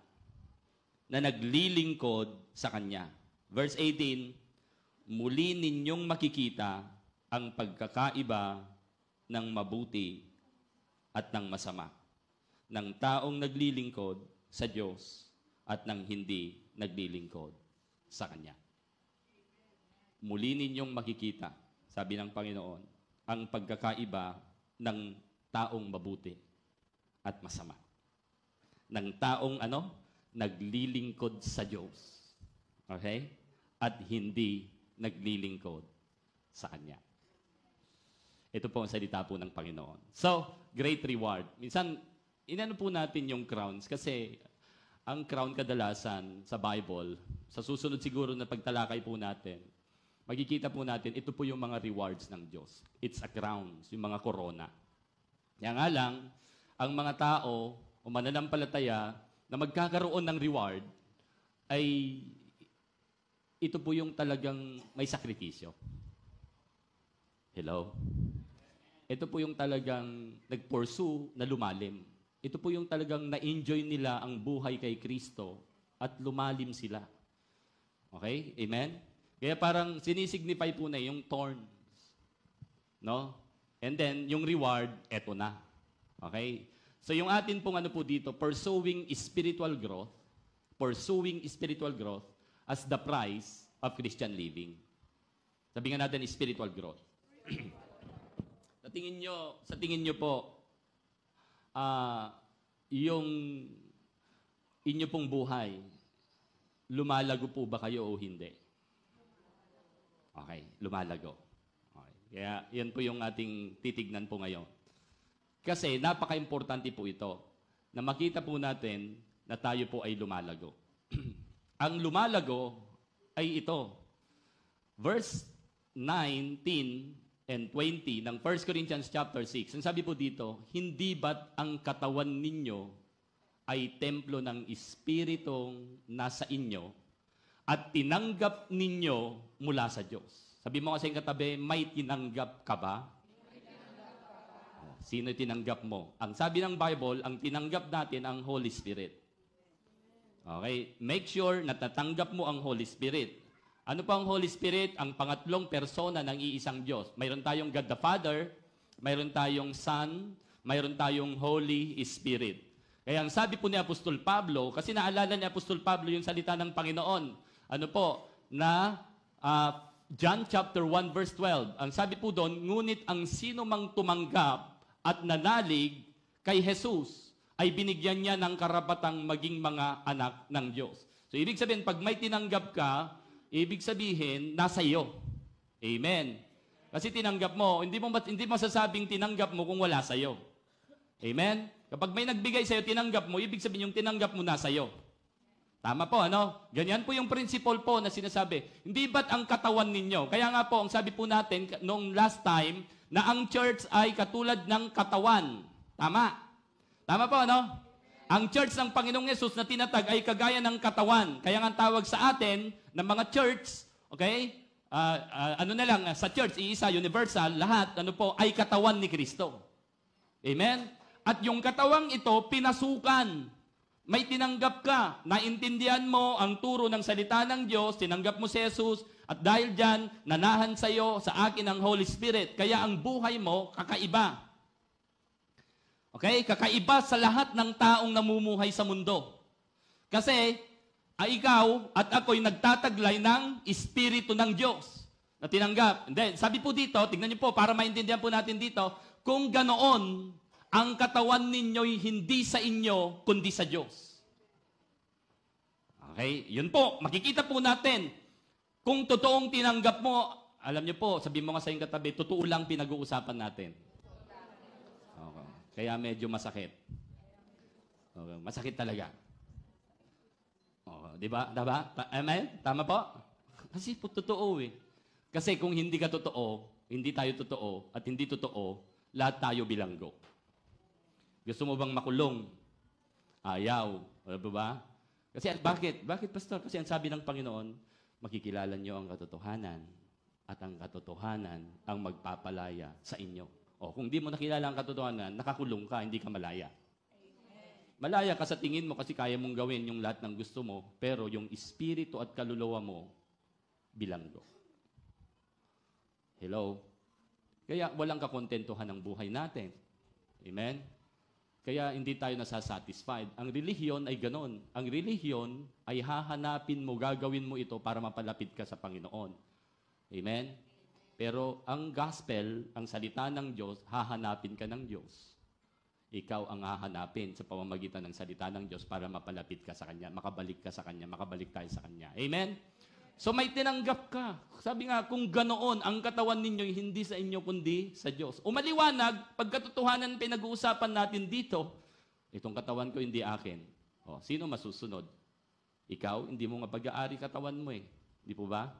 na naglilingkod sa kanya. Verse 18, muli ninyong makikita ang pagkakaiba ng mabuti at ng masama, ng taong naglilingkod sa Diyos at ng hindi naglilingkod sa Kanya. Muli ninyong makikita, sabi ng Panginoon, ang pagkakaiba ng taong mabuti at masama. Ng taong naglilingkod sa Diyos. Okay? At hindi naglilingkod sa Kanya. Ito po ang salita po ng Panginoon. So, great reward. Minsan, inano po natin yung crowns kasi ang crown kadalasan sa Bible, sa susunod siguro na pagtalakay po natin, makikita po natin, ito po yung mga rewards ng Diyos. It's a crown, yung mga corona. Kaya nga lang, ang mga tao o mananampalataya na magkakaroon ng reward ay ito po yung talagang may sakripisyo. Hello? Ito po yung talagang nag-pursue na lumalim. Ito po yung talagang na-enjoy nila ang buhay kay Kristo at lumalim sila. Okay? Amen? Kaya parang sinisignify po na yung thorns. No? And then, yung reward, eto na. Okay? So yung atin pong po dito, pursuing spiritual growth as the price of Christian living. Sabi nga natin, spiritual growth. Sa tingin nyo po, yung inyo pong buhay, lumalago po ba kayo o hindi? Okay, lumalago. Okay. Kaya yan po yung ating titignan po ngayon. Kasi napaka-importante po ito na makita po natin na tayo po ay lumalago. Ang lumalago ay ito. Verse 19 and 20 ng 1 Corinthians chapter 6. Ang sabi po dito, hindi ba't ang katawan ninyo ay templo ng Espiritong nasa inyo at tinanggap ninyo mula sa Diyos? Sabi mo kasi yung katabi, may tinanggap ka ba? Sino tinanggap mo? Ang sabi ng Bible, ang tinanggap natin ang Holy Spirit. Okay? Make sure na tatanggap mo ang Holy Spirit. Ano pa ang Holy Spirit? Ang pangatlong persona ng iisang Diyos. Mayroon tayong God the Father, mayroon tayong Son, mayroon tayong Holy Spirit. Kaya ang sabi po ni Apostol Pablo, kasi naalala ni Apostol Pablo yung salita ng Panginoon, John chapter 1 verse 12. Ang sabi po doon, ngunit ang sino mang tumanggap at nanalig kay Jesus ay binigyan niya ng karapatang maging mga anak ng Diyos. So ibig sabihin, pag may tinanggap ka, ibig sabihin, nasa iyo. Amen. Kasi tinanggap mo, hindi mo masasabing tinanggap mo kung wala sa iyo. Amen. Kapag may nagbigay sa iyo, tinanggap mo, ibig sabihin yung tinanggap mo nasa iyo. Tama po, Ganyan po yung principle po na sinasabi. Hindi ba't ang katawan ninyo? Kaya nga po, ang sabi po natin noong last time, na ang church ay katulad ng katawan. Tama? Tama po, Ang church ng Panginoong Yesus na tinatag ay kagaya ng katawan. Kaya nga tawag sa atin ng mga church, okay? Sa church, iisa, universal, lahat, ay katawan ni Kristo. Amen? At yung katawang ito, pinasukan. May tinanggap ka, naintindihan mo ang turo ng salita ng Diyos, tinanggap mo si Jesus, at dahil dyan, nanahan sa iyo, sa akin ang Holy Spirit. Kaya ang buhay mo, kakaiba. Okay? Kakaiba sa lahat ng taong namumuhay sa mundo. Kasi, ikaw at ako'y nagtataglay ng Espiritu ng Diyos na tinanggap. And then, sabi po dito, tignan niyo po, para maintindihan po natin dito, kung ganoon, ang katawan ninyo'y hindi sa inyo, kundi sa Diyos. Okay? Yun po, makikita po natin. Kung totoong tinanggap mo, alam niyo po, sabihin mo nga sa iyong katabi, totoo lang pinag-uusapan natin. Okay. Kaya medyo masakit. Okay. Masakit talaga. Okay. Di ba? Diba? Amen? Tama po? Kasi po totoo eh. Kasi kung hindi ka totoo, hindi tayo totoo, at hindi totoo, lahat tayo bilanggo. Gusto mo bang makulong? Ayaw. Ano ba? Kasi bakit? Bakit, Pastor? Kasi ang sabi ng Panginoon, makikilala niyo ang katotohanan at ang katotohanan ang magpapalaya sa inyo. O, kung di mo nakilala ang katotohanan, nakakulong ka, hindi ka malaya. Amen. Malaya ka sa tingin mo kasi kaya mong gawin yung lahat ng gusto mo, pero yung espiritu at kaluluwa mo, bilanggo. Hello? Kaya walang kakontentuhan ng buhay natin. Amen? Kaya hindi tayo nasasatisfied. Ang relihiyon ay ganon. Ang relihiyon ay hahanapin mo, gagawin mo ito para mapalapit ka sa Panginoon. Amen? Pero ang gospel, ang salita ng Diyos, hahanapin ka ng Diyos. Ikaw ang hahanapin sa pamamagitan ng salita ng Diyos para mapalapit ka sa Kanya, makabalik ka sa Kanya, makabalik tayo sa Kanya. Amen? So may tinanggap ka. Sabi nga, kung ganoon, ang katawan ninyo hindi sa inyo kundi sa Diyos. O maliwanag, pagkatotohanan pinag-uusapan natin dito, itong katawan ko hindi akin. O, sino masusunod? Ikaw, hindi mo nga pag-aari katawan mo eh. Di po ba?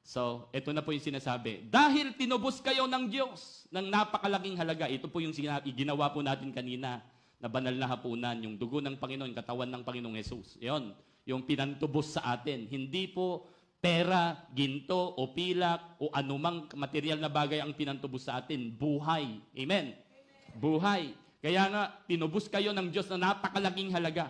So, ito na po yung sinasabi. Dahil tinubos kayo ng Diyos ng napakalaking halaga. Ito po yung ginawa po natin kanina na banal na hapunan, yung dugo ng Panginoon, katawan ng Panginoong Jesus. Yon, yung pinantubos sa atin. Hindi po pera, ginto, o pilak, o anumang material na bagay ang pinantubos sa atin. Buhay. Amen? Buhay. Kaya nga, tinubos kayo ng Diyos na napakalaking halaga.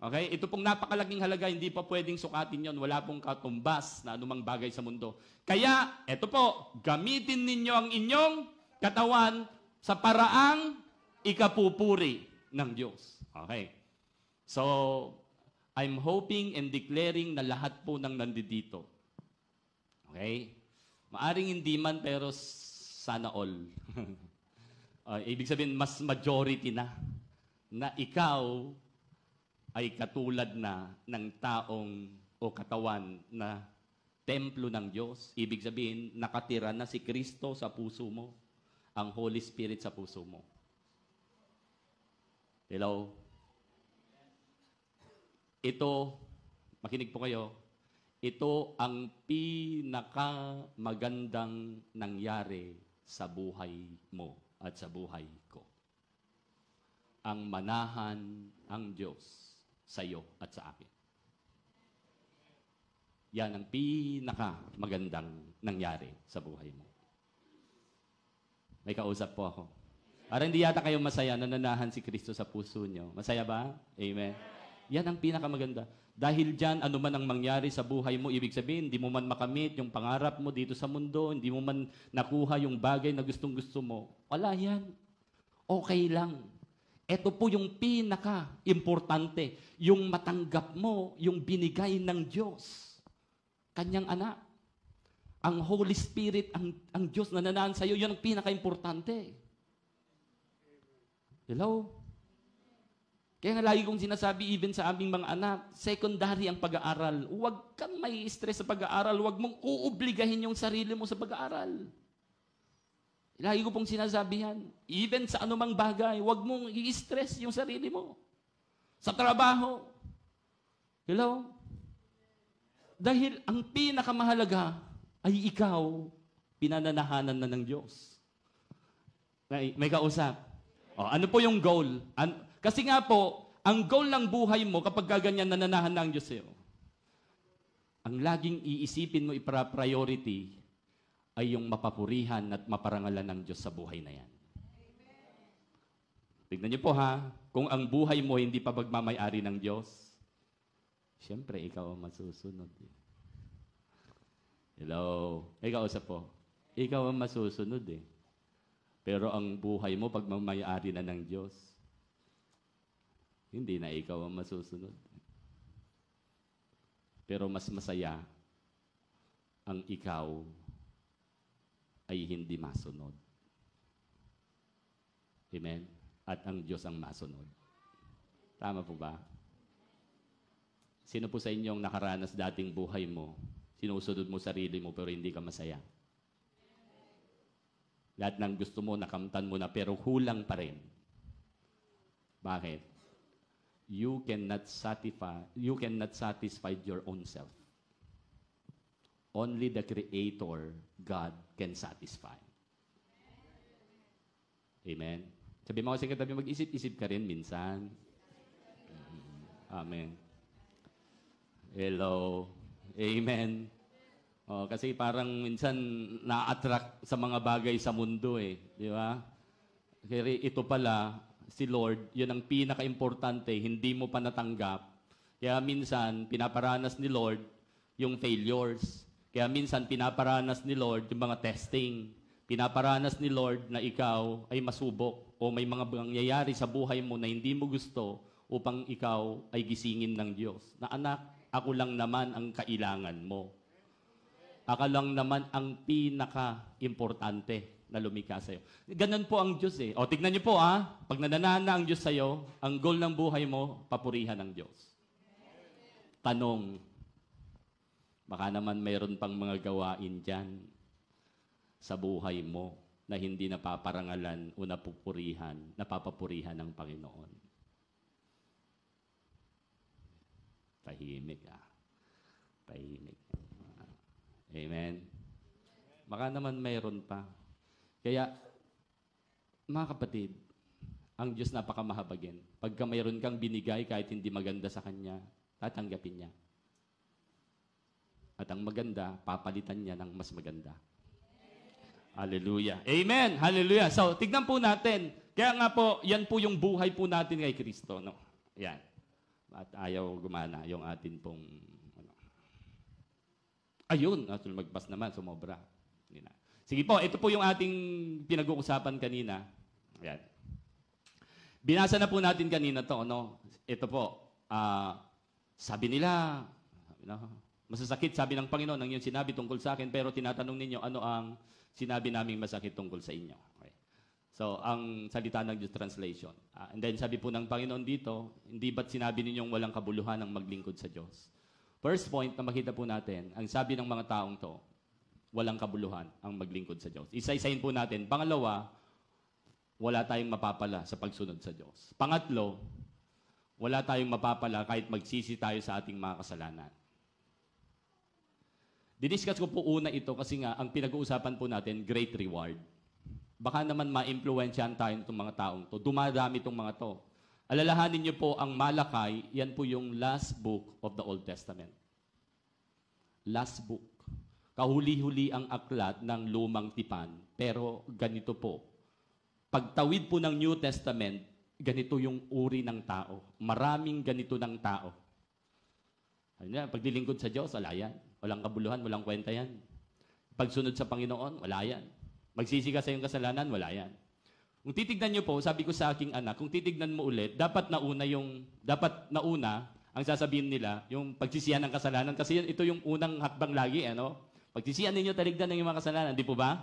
Okay? Ito pong napakalaking halaga, hindi pa pwedeng sukatin yon. Wala pong katumbas na anumang bagay sa mundo. Kaya, ito po, gamitin ninyo ang inyong katawan sa paraang ikapupuri ng Diyos. Okay? So, I'm hoping and declaring na lahat po ng nandito. Okay? Maaring hindi man, pero sana all. Ibig sabihin, mas majority na ikaw ay katulad na ng taong o katawan na templo ng Diyos. Ibig sabihin, nakatira na si Kristo sa puso mo, ang Holy Spirit sa puso mo. Hello? Ito, makinig po kayo, ito ang pinakamagandang nangyari sa buhay mo at sa buhay ko. Ang manahan ang Diyos sa iyo at sa akin. Yan ang pinakamagandang nangyari sa buhay mo. May kausap po ako. Para hindi yata kayo masaya, nananahan si Kristo sa puso nyo. Masaya ba? Amen. Yan ang pinakamaganda. Dahil dyan, ano man ang mangyari sa buhay mo, ibig sabihin, hindi mo man makamit yung pangarap mo dito sa mundo, hindi mo man nakuha yung bagay na gustong-gusto mo, wala yan. Okay lang. Ito po yung pinaka-importante, yung matanggap mo, yung binigay ng Diyos. Kanyang anak. Ang Holy Spirit, ang Diyos na nanaan sa iyo, yun ang pinaka-importante. Hello? Kaya nga lagi kong sinasabi, even sa aming mga anak, secondary ang pag-aaral. Huwag kang may stress sa pag-aaral. Huwag mong uubligahin yung sarili mo sa pag-aaral. Lagi ko pong sinasabi yan. Even sa anumang bagay, huwag mong i-stress yung sarili mo. Sa trabaho. Hello? Dahil ang pinakamahalaga ay ikaw, pinananahanan na ng Diyos. May kausap. O, ano po yung goal? Kasi nga po, ang goal ng buhay mo kapag ganyan nananahan na ang Diyos sa'yo, ang laging iisipin mo priority ay yung mapapurihan at maparangalan ng Diyos sa buhay na yan. Tignan niyo po ha, kung ang buhay mo hindi pa pagmamayari ng Diyos, siyempre ikaw ang masusunod. Hello? May kausap po. Ikaw ang masusunod eh. Pero ang buhay mo pagmamayari na ng Diyos, hindi na ikaw ang masusunod. Pero mas masaya ang ikaw ay hindi masunod. Amen? At ang Diyos ang masunod. Tama po ba? Sino po sa inyong nakaranas dating buhay mo, sinusunod mo sarili mo pero hindi ka masaya? Lahat ng gusto mo, nakamtan mo na pero kulang pa rin. Bakit? You cannot satisfy your own self. Only the Creator, God, can satisfy. Amen? Sabi mo kasi katabi, mag-isip-isip ka rin minsan. Amen. Hello. Amen. Kasi parang minsan na-attract sa mga bagay sa mundo eh. Di ba? Kaya ito pala, si Lord, yun ang pinaka-importante, hindi mo pa natanggap. Kaya minsan, pinaparanas ni Lord yung failures. Kaya minsan, pinaparanas ni Lord yung mga testing. Pinaparanas ni Lord na ikaw ay masubok o may mga nangyayari sa buhay mo na hindi mo gusto upang ikaw ay gisingin ng Diyos. Na anak, ako lang naman ang kailangan mo. Ako lang naman ang pinaka-importante na lumikha sa'yo. Ganun po ang Diyos eh. O, tignan niyo po pag nananana ang Diyos sa'yo, ang goal ng buhay mo, papurihan ng Diyos. Tanong, baka naman mayroon pang mga gawain dyan sa buhay mo na hindi napaparangalan o napapapurihan ng Panginoon. Tahimik Tahimik. Amen. Baka naman mayroon pa. Kaya, mga kapatid, ang Diyos napakamahabagin. Pagka mayroon kang binigay kahit hindi maganda sa Kanya, tatanggapin niya. At ang maganda, papalitan niya ng mas maganda. Hallelujah. Amen. Hallelujah. So, tignan po natin. Kaya nga po, yan po yung buhay po natin kay Kristo. No? Yan. At ayaw gumana yung atin pong ayun, magpas naman, sumobra. Sige po, ito po yung ating pinag-uusapan kanina. Ayan. Binasa na po natin kanina to, no? Ito po, sabi nila, masasakit, sabi ng Panginoon, ang iyong sinabi tungkol sa akin, pero tinatanong ninyo, ano ang sinabi naming masakit tungkol sa inyo? Okay. So, ang salita ng Diyos translation. And then sabi po ng Panginoon dito, hindi ba't sinabi ninyong walang kabuluhan ang maglingkod sa Diyos? First point na makita po natin, ang sabi ng mga taong to, walang kabuluhan ang maglingkod sa Diyos. Isa-isahin po natin. Pangalawa, wala tayong mapapala sa pagsunod sa Diyos. Pangatlo, wala tayong mapapala kahit magsisi tayo sa ating mga kasalanan. Diniscuss ko po una ito kasi nga, ang pinag-uusapan po natin, great reward. Baka naman ma-influensyahan tayo itong mga taong to. Dumadami itong mga to. Alalahanin niyo po ang Malakay, yan po yung last book of the Old Testament. Last book. Kahuli-huli ang aklat ng lumang tipan. Pero ganito po. Pagtawid po ng New Testament, ganito yung uri ng tao. Maraming ganito ng tao. Pagdilingkod sa Diyos, wala yan. Walang kabuluhan, walang kwenta yan. Pagsunod sa Panginoon, wala yan. Magsisi ka sa iyong kasalanan, wala yan. Kung titignan niyo po, sabi ko sa aking anak, kung titignan mo ulit, dapat nauna ang sasabihin nila, yung pagsisihan ng kasalanan. Kasi ito yung unang hakbang lagi, Pagsisihan ninyo, taligdan ng mga kasalanan. Di po ba?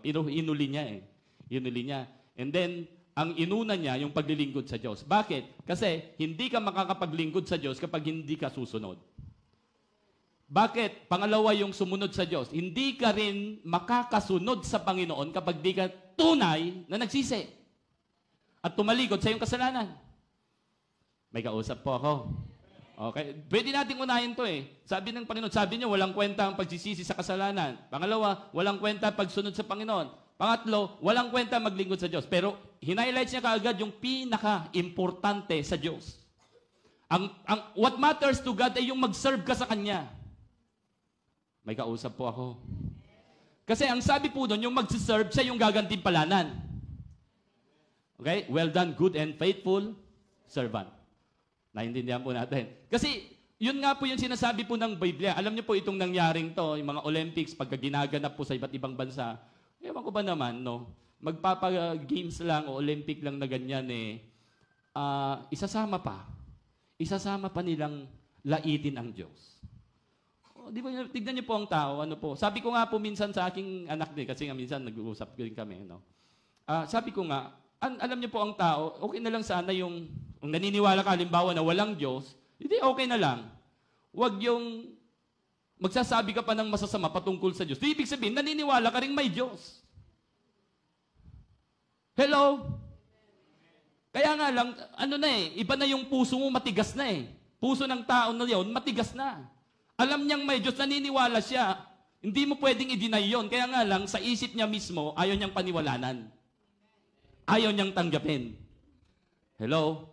Inuli niya Inuli niya. And then, ang inuna niya, yung paglilingkod sa Diyos. Bakit? Kasi, hindi ka makakapaglingkod sa Diyos kapag hindi ka susunod. Bakit? Pangalawa yung sumunod sa Diyos. Hindi ka rin makakasunod sa Panginoon kapag di ka tunay na nagsisi. At tumalikod sa iyong kasalanan. May kausap po ako. Okay? Pwede natin unahin to Sabi ng Panginoon, sabi niya, walang kwenta ang pagsisisi sa kasalanan. Pangalawa, walang kwenta pagsunod sa Panginoon. Pangatlo, walang kwenta maglingkod sa Diyos. Pero hinighlights niya kaagad yung pinaka-importante sa Diyos. What matters to God ay yung mag-serve ka sa Kanya. May kausap po ako. Kasi ang sabi po doon, yung mag-serve, siya yung gagantimpalanan. Okay? Well done, good and faithful servant. Naintindihan po natin. Kasi, yun nga po yung sinasabi po ng Biblia. Alam niyo po itong nangyaring to, yung mga Olympics, pagka ginaganap po sa iba't ibang bansa, ewan ko ba naman, magpapa-games lang o Olympic lang na ganyan isasama pa nilang laitin ang Diyos. Di ba, tignan niyo po ang tao, ano po. Sabi ko nga po minsan sa aking anak din, kasi nga minsan nag-uusap din kami, no? Sabi ko nga, alam niyo po ang tao, okay na lang sana yung naniniwala ka, halimbawa na walang Diyos, hindi okay na lang. Huwag yung magsasabi ka pa ng masasama patungkol sa Diyos. Di ibig sabihin, naniniwala ka rin may Diyos. Hello? Kaya nga lang, iba na yung puso mo, matigas na eh. Puso ng tao na yun, matigas na. Alam niyang may Diyos, naniniwala siya. Hindi mo pwedeng i-deny yun. Kaya nga lang, sa isip niya mismo, ayaw niyang paniwalanan. Ayaw niyang tanggapin. Hello?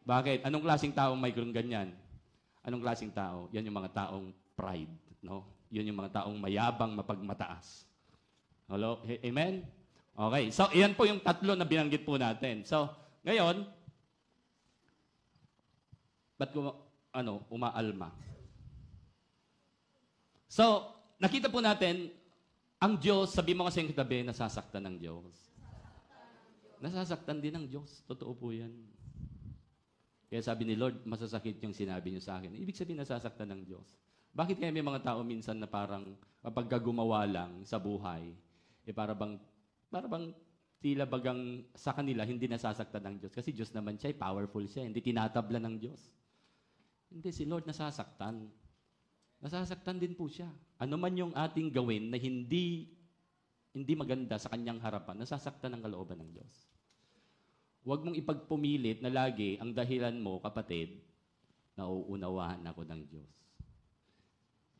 Bakit? Anong klaseng tao may ganyan? Anong klaseng tao? Yan yung mga taong pride. No? Yun yung mga taong mayabang, mapagmataas. Hello? Amen? Okay. So, iyan po yung tatlo na binanggit po natin. So, ngayon, ba't ko, umaalma? So, nakita po natin, ang Diyos, sabi mo kasi yung katabi, nasasaktan ng Diyos. Nasasaktan din ng Diyos. Totoo po yan. Kaya sabi ni Lord, masasakit yung sinabi niyo sa akin. Ibig sabihin, nasasaktan ng Diyos. Bakit kaya may mga tao minsan na parang kapag gumawa lang sa buhay, para bang tila bagang sa kanila, hindi nasasaktan ng Diyos. Kasi Diyos naman siya, powerful siya. Hindi tinatabla ng Diyos. Hindi, si Lord nasasaktan. Nasasaktan din po siya. Ano man yung ating gawin na hindi maganda sa kanyang harapan, nasasaktan ang kalooban ng Diyos. Huwag mong ipagpumilit na lagi ang dahilan mo, kapatid, na uuunawaan ako ng Diyos.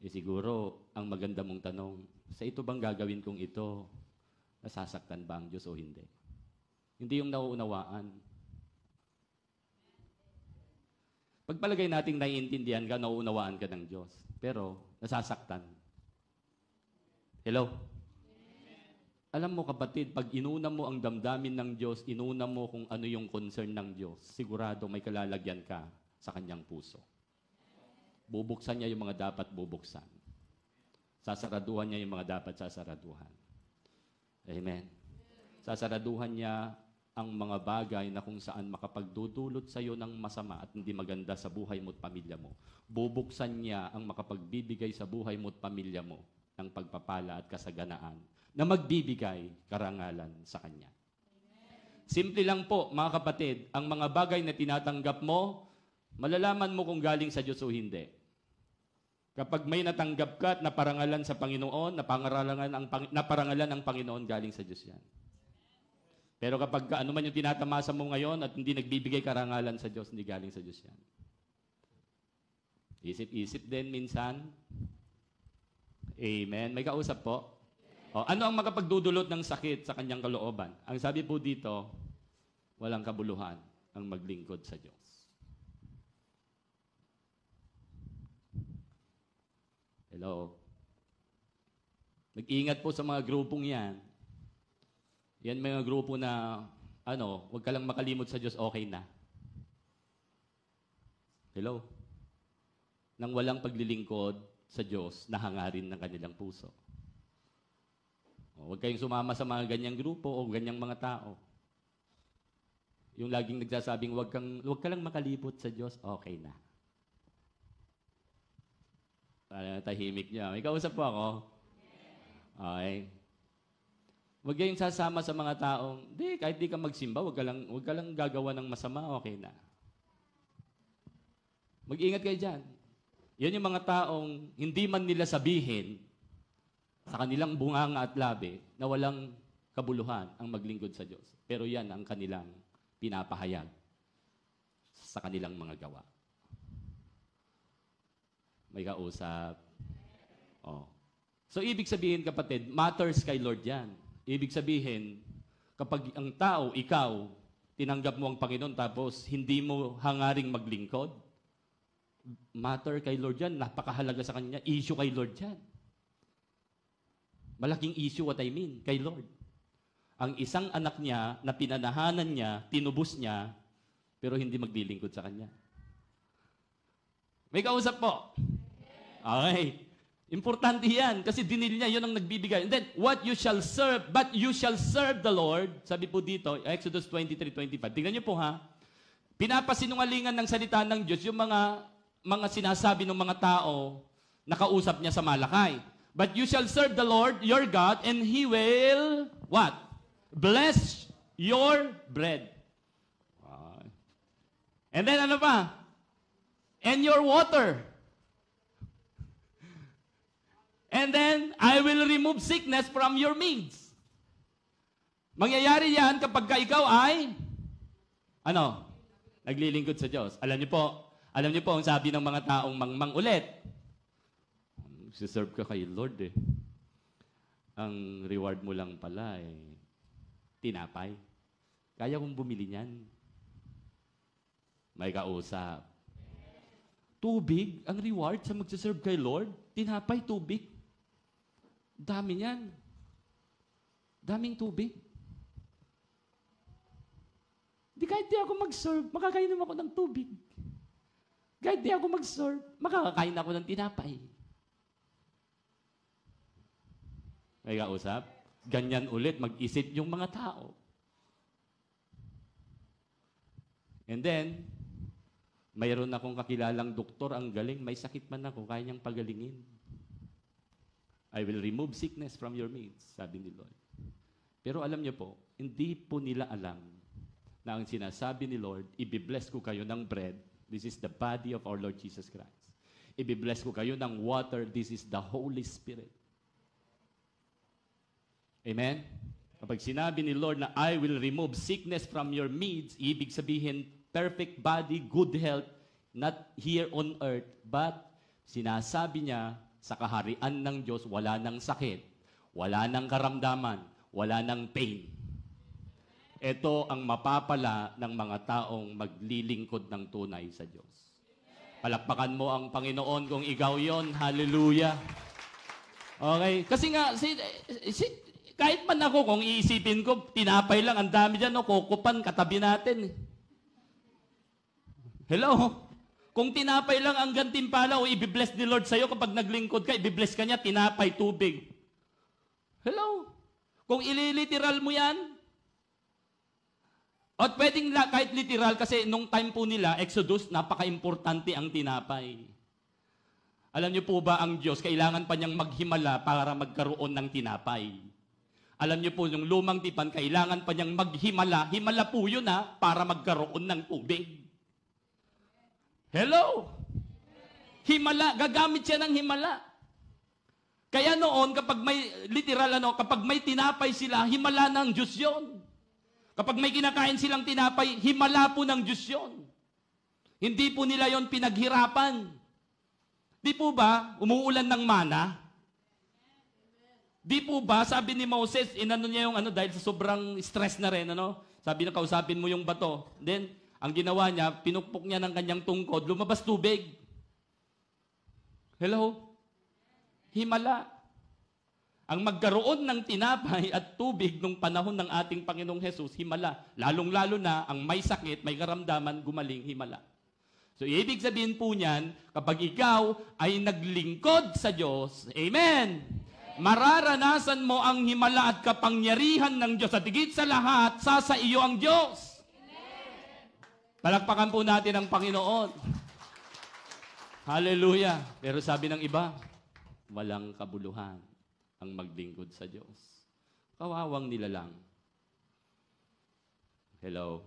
Siguro, ang maganda mong tanong, sa ito bang gagawin kong ito, nasasaktan ba ang Diyos o hindi? Hindi yung nauunawaan. Pagpalagay nating naiintindihan ka, nauunawaan ka ng Diyos. Pero, nasasaktan. Hello? Alam mo kapatid, pag inuna mo ang damdamin ng Diyos, inuna mo kung ano yung concern ng Diyos, sigurado may kalalagyan ka sa kanyang puso. Bubuksan niya yung mga dapat bubuksan. Sasaraduhan niya yung mga dapat sasaraduhan. Amen. Sasaraduhan niya ang mga bagay na kung saan makapagdudulot sa iyo ng masama at hindi maganda sa buhay mo at pamilya mo. Bubuksan niya ang makapagbibigay sa buhay mo at pamilya mo ng pagpapala at kasaganaan na magbibigay karangalan sa Kanya. Simple lang po, mga kapatid, ang mga bagay na tinatanggap mo, malalaman mo kung galing sa Diyos o hindi. Kapag may natanggap ka at naparangalan sa Panginoon, naparangalan ang Panginoon, galing sa Diyos yan. Pero kapag ano man yung tinatamasa mo ngayon at hindi nagbibigay karangalan sa Diyos, hindi galing sa Diyos yan. Isip-isip din minsan. Amen. May kausap po. O, ano ang makapagdudulot ng sakit sa kanyang kalooban? Ang sabi po dito, walang kabuluhan ang maglingkod sa Diyos. Hello? Mag-ingat po sa mga grupong yan. Yan mga grupo na, huwag ka lang makalimot sa Diyos, okay na. Hello? Nang walang paglilingkod sa Diyos, nahangarin ng kanilang puso. Huwag kayong sumama sa mga ganyang grupo o ganyang mga tao. Yung laging nagsasabing, huwag ka lang makalipot sa Diyos, okay na. Tahimik niya. May kausap po ako? Okay. Huwag kayong sasama sa mga taong, kahit di ka magsimba, huwag ka lang gagawa ng masama, okay na. Mag-ingat kayo dyan. Yan yung mga taong hindi man nila sabihin sa kanilang bunganga at labi na walang kabuluhan ang maglingkod sa Diyos. Pero yan ang kanilang pinapahayag sa kanilang mga gawa. May kausap. So, ibig sabihin, kapatid, matters kay Lord yan. Ibig sabihin, kapag ang tao, ikaw, tinanggap mo ang Panginoon tapos hindi mo hangaring maglingkod, matter kay Lord yan, napakahalaga sa Kanya, issue kay Lord yan. Malaking issue what I mean, kay Lord. Ang isang anak niya na pinanahanan niya, tinubos niya, pero hindi maglilingkod sa Kanya. May kausap po. Okay. Importante yan kasi dinil niya, yun ang nagbibigay. And then, what you shall serve, but you shall serve the Lord. Sabi po dito, Exodus 23:25. Tingnan niyo po ha. Pinapasinungalingan ng salita ng Diyos yung mga sinasabi ng mga tao na kausap niya sa Malakay. But you shall serve the Lord your God, and He will, what? Bless your bread. And then ano pa? And your water. And then, I will remove sickness from your means. Mangyayari yan kapag ikaw ay, naglilingkod sa Diyos. Alam niyo po ang sabi ng mga taong mangmang ulit. Serve ka kay Lord eh. Ang reward mo lang pala tinapay. Kaya kong bumili niyan. May kausap. Tubig, ang reward sa magsaserve kay Lord, tinapay, tubig. Dami niyan. Daming tubig. Kahit di ako mag-serve, makakainom ako ng tubig. Kahit di ako mag-serve, makakakain ako ng tinapay. May kausap? Ganyan ulit, mag-isip yung mga tao. And then, mayroon akong kakilalang doktor, ang galing, may sakit man ako, kaya niyang pagalingin. I will remove sickness from your midst, sabi ni Lord. Pero alam niyo po, hindi po nila alam na ang sinasabi ni Lord, ibibless ko kayo ng bread, this is the body of our Lord Jesus Christ. Ibibless ko kayo ng water, this is the Holy Spirit. Amen? Kapag sinabi ni Lord na I will remove sickness from your midst, ibig sabihin, perfect body, good health, not here on earth, but sinasabi niya, sa kaharian ng Diyos, wala nang sakit, wala nang karamdaman, wala nang pain. Ito ang mapapala ng mga taong maglilingkod ng tunay sa Diyos. Palakpakan mo ang Panginoon kung ikaw yon. Hallelujah. Okay? Kasi nga, kahit man ako, kung iisipin ko, tinapay lang, ang dami dyan, kukupan, katabi natin. Hello? Kung tinapay lang ang gantimpala o ibibless ni Lord sa'yo kapag naglingkod ka, ibibless ka niya, tinapay, tubig. Hello? Kung ililiteral mo yan, at pwedeng kahit literal, kasi nung time po nila, Exodus, napaka-importante ang tinapay. Alam niyo po ba ang Diyos, kailangan pa niyang maghimala para magkaroon ng tinapay. Alam niyo po, yung lumang tipan, kailangan pa niyang maghimala. Himala po yun para magkaroon ng tubig. Hello? Himala, gagamit siya ng himala. Kaya noon, kapag may, literal kapag may tinapay sila, himala ng Diyos yun. Kapag may kinakain silang tinapay, himala po ng Diyos yun. Hindi po nila yon pinaghirapan. Di po ba, umuulan ng mana? Di po ba, sabi ni Moses, inano niya yung dahil sa sobrang stress na rin, sabi na kausapin mo yung bato. Then, ang ginawa niya, pinukpok niya ng kanyang tungkod, lumabas tubig. Hello? Himala. Ang magkaroon ng tinapay at tubig nung panahon ng ating Panginoong Hesus, himala. Lalong-lalo na, ang may sakit, may karamdaman, gumaling, himala. So, ibig sabihin po niyan, kapag ikaw ay naglingkod sa Diyos, Amen! Mararanasan mo ang himala at kapangyarihan ng Diyos. At higit sa lahat, sa iyo ang Diyos. Palakpakan po natin ang Panginoon. Hallelujah. Pero sabi ng iba, walang kabuluhan ang maglingkod sa Diyos. Kawawang nila lang. Hello?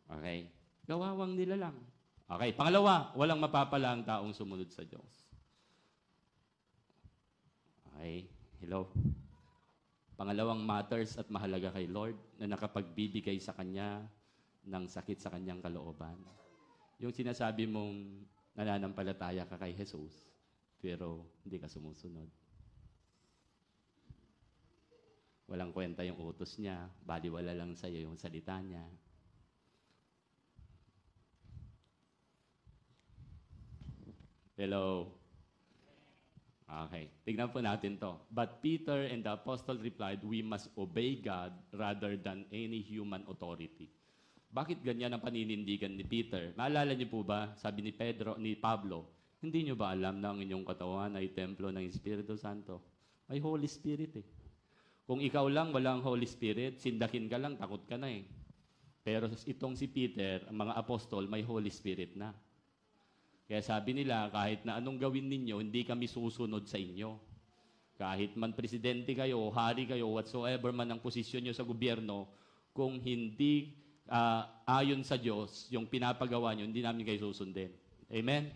Okay. Kawawang nila lang. Okay. Pangalawa, walang mapapala ang taong sumunod sa Diyos. Okay. Hello? Pangalawang matters at mahalaga kay Lord na nakapagbibigay sa Kanya ng sakit sa kanyang kalooban. Yung sinasabi mong nananampalataya ka kay Jesus, pero hindi ka sumusunod. Walang kwenta yung utos niya, baliwala lang sa'yo yung salita niya. Hello? Okay, tignan po natin to. But Peter and the apostle replied, we must obey God rather than any human authority. Bakit ganyan ang paninindigan ni Peter? Maalala niyo po ba, sabi ni Pablo, hindi niyo ba alam na ang inyong katawan ay templo ng Espiritu Santo? May Holy Spirit eh. Kung ikaw lang walang Holy Spirit, sindakin ka lang, takot ka na eh. Pero itong si Peter, ang mga apostol, may Holy Spirit na. Kaya sabi nila, kahit na anong gawin ninyo, hindi kami susunod sa inyo. Kahit man presidente kayo, hari kayo, whatsoever man ang posisyon nyo sa gobyerno, kung hindi ayon sa Diyos, yung pinapagawa nyo, hindi namin kayo susundin. Amen?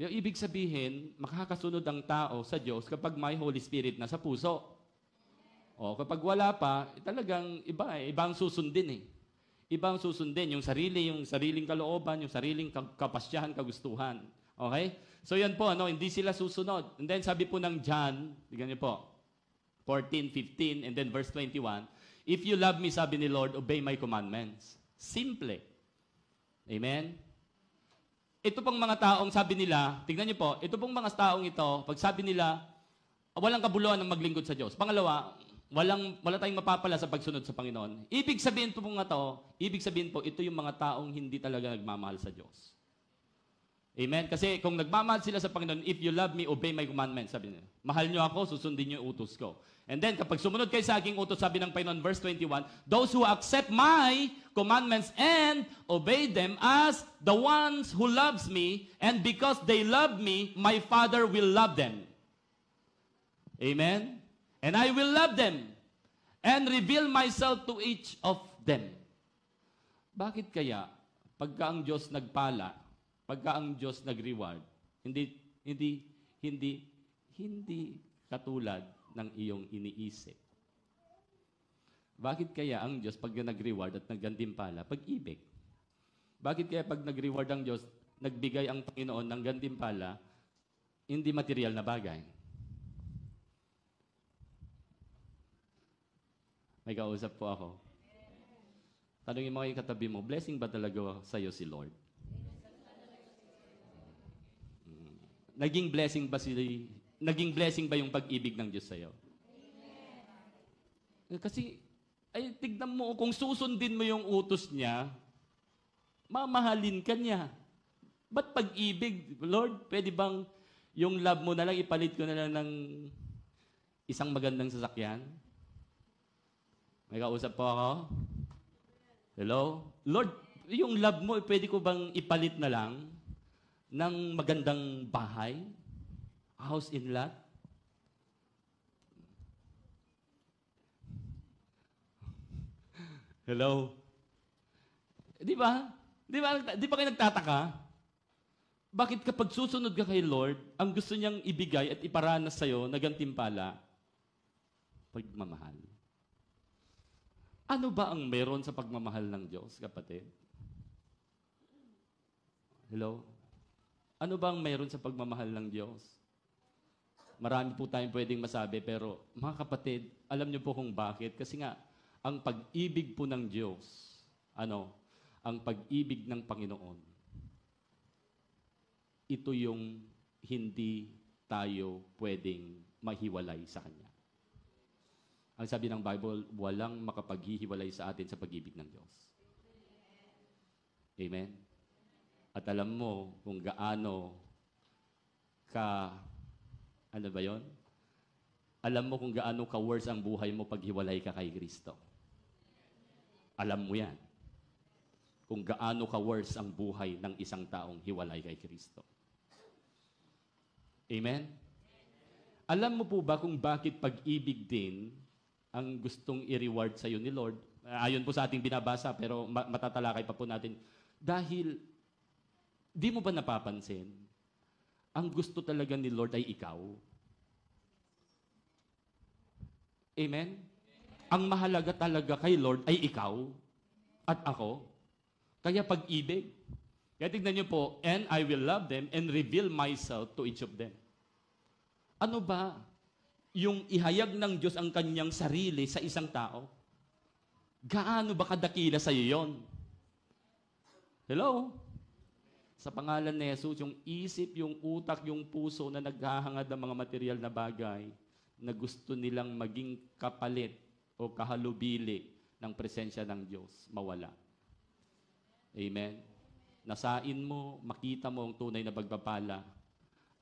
Yung ibig sabihin, makakasunod ang tao sa Diyos kapag may Holy Spirit na sa puso. O kapag wala pa, talagang ibang susundin eh. Ibang susundin, yung sariling kalooban, yung sariling kapasyahan, kagustuhan. Okay? So yan po, hindi sila susunod. And then sabi po ng John, tignan niyo po, 14:15, and then verse 21, if you love me, sabi ni Lord, obey my commandments. Simple. Amen? Ito pong mga taong sabi nila, tignan niyo po, ito pong mga taong ito, pag sabi nila, walang kabuluhan ng maglingkod sa Diyos. Pangalawa, wala tayong mapapala sa pagsunod sa Panginoon. Ibig sabihin po ito yung mga taong hindi talaga nagmamahal sa Diyos. Amen? Kasi kung nagmamahal sila sa Panginoon, if you love me, obey my commandments, sabi niya. Mahal niyo ako, susundin niyo yung utos ko. And then, kapag sumunod kayo sa aking utos, sabi ng Panginoon, verse 21, those who accept my commandments and obey them as the ones who loves me, and because they love me, my Father will love them. Amen? And I will love them and reveal myself to each of them. Bakit kaya, pagka ang Diyos nagpala, pagka ang Diyos nag-reward, hindi katulad ng iyong iniisip? Bakit kaya ang Diyos pag nag-reward at naggantimpala, pag-ibig? Bakit kaya pag nag-reward ang Diyos, nagbigay ang Panginoon ng gantimpala, hindi material na bagay? May kausap po ako. Tanungin mo yung katabi mo, blessing ba talaga sa'yo si Lord? Naging blessing ba yung pag-ibig ng Diyos sa'yo? Kasi, tignan mo, kung susundin mo yung utos niya, mamahalin ka niya. Ba't pag-ibig? Lord, pwede bang yung love mo na lang, ipalit ko na lang ng isang magandang sasakyan? May kausap po ako? Hello? Lord, yung love mo, pwede ko bang ipalit na lang ng magandang bahay? House in lot? Hello? Di ba? Di ba kayo nagtataka? Bakit kapag susunod ka kay Lord, ang gusto niyang ibigay at iparanas sa'yo na gantimpala? Pagmamahal. Ano ba ang meron sa pagmamahal ng Diyos, kapatid? Hello? Ano ba ang meron sa pagmamahal ng Diyos? Marami po tayong pwedeng masabi, pero mga kapatid, alam niyo po kung bakit? Kasi nga, ang pag-ibig po ng Diyos, ang pag-ibig ng Panginoon, ito yung hindi tayo pwedeng mahiwalay sa Kanya. Ang sabi ng Bible, walang makapaghihiwalay sa atin sa pag-ibig ng Diyos. Amen? At alam mo kung gaano ano ba yon? Alam mo kung gaano ka-worse ang buhay mo pag hiwalay ka kay Kristo. Alam mo yan. Kung gaano ka-worse ang buhay ng isang taong hiwalay kay Kristo. Amen? Alam mo po ba kung bakit pag-ibig din ang gustong i-reward sa iyo ni Lord? Ayon po sa ating binabasa, pero matatalakay pa po natin. Dahil, di mo ba napapansin, ang gusto talaga ni Lord ay ikaw? Amen? Ang mahalaga talaga kay Lord ay ikaw at ako. Kaya pag-ibig. Kaya tignan niyo po, and I will love them and reveal myself to each of them. Ano ba yung ihayag ng Diyos ang kanyang sarili sa isang tao? Gaano ba kadakila sa iyo yon? Hello? Sa pangalan ni Jesus, yung isip, yung utak, yung puso na naghahangad ng mga material na bagay na gusto nilang maging kapalit o kahalubili ng presensya ng Diyos, mawala. Amen? Nasain mo, makita mo ang tunay na pagpapala,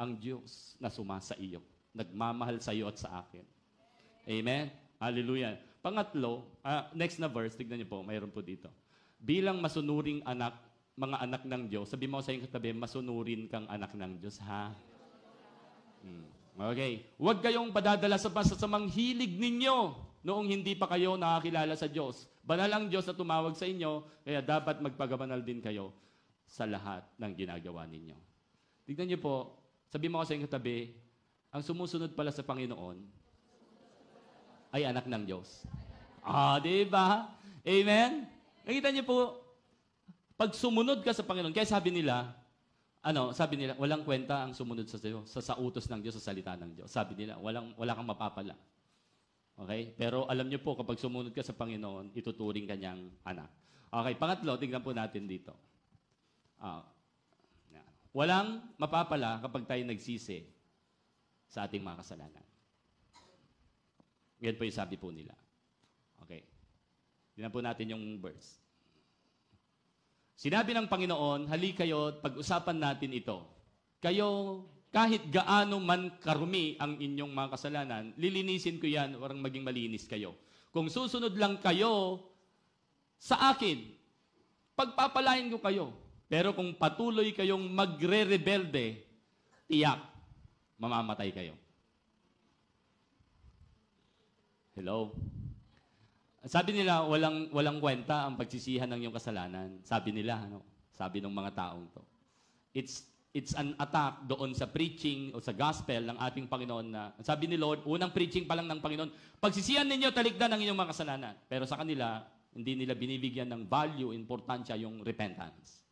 ang Diyos na sumasa iyo. Nagmamahal sa iyo at sa akin. Amen? Hallelujah. Pangatlo, next na verse, tignan niyo po, mayroon po dito. bilang masunuring anak, mga anak ng Diyos, sabi mo sa iyong katabi, masunurin kang anak ng Diyos, ha? Okay. Huwag kayong padadala sa masasamang hilig ninyo noong hindi pa kayo nakakilala sa Diyos. Banal ang Diyos na tumawag sa inyo, kaya dapat magpagabanal din kayo sa lahat ng ginagawa ninyo. Tignan niyo po, sabi mo sa iyong katabi, ang sumusunod pala sa Panginoon ay anak ng Diyos. Di ba? Amen? Nakita niyo po, pag sumunod ka sa Panginoon, kaya sabi nila, walang kwenta ang sumunod sa Diyos, sa utos ng Diyos, sa salita ng Diyos. Sabi nila, wala kang mapapala. Okay? Pero alam niyo po, kapag sumunod ka sa Panginoon, ituturing kanyang anak. Okay, pangatlo, tingnan po natin dito. Walang mapapala kapag tayo nagsisi sa ating mga kasalanan. Yan po yung sabi po nila. Okay. Tingnan po natin yung verse. Sinabi ng Panginoon, hali kayo, pag-usapan natin ito. Kayo, kahit gaano man karumi ang inyong mga kasalanan, lilinisin ko yan, warang maging malinis kayo. Kung susunod lang kayo sa akin, pagpapalain ko kayo. Pero kung patuloy kayong magre-rebelde, tiyak, mamamatay kayo. Hello? Sabi nila, walang kwenta ang pagsisihan ng iyong kasalanan. Sabi nila, sabi ng mga taong to. It's an attack doon sa preaching o sa gospel ng ating Panginoon na, sabi ni Lord, unang preaching pa lang ng Panginoon, pagsisihan ninyo, talikdan ang inyong mga kasalanan. Pero sa kanila, hindi nila binibigyan ng value, importansya yung repentance.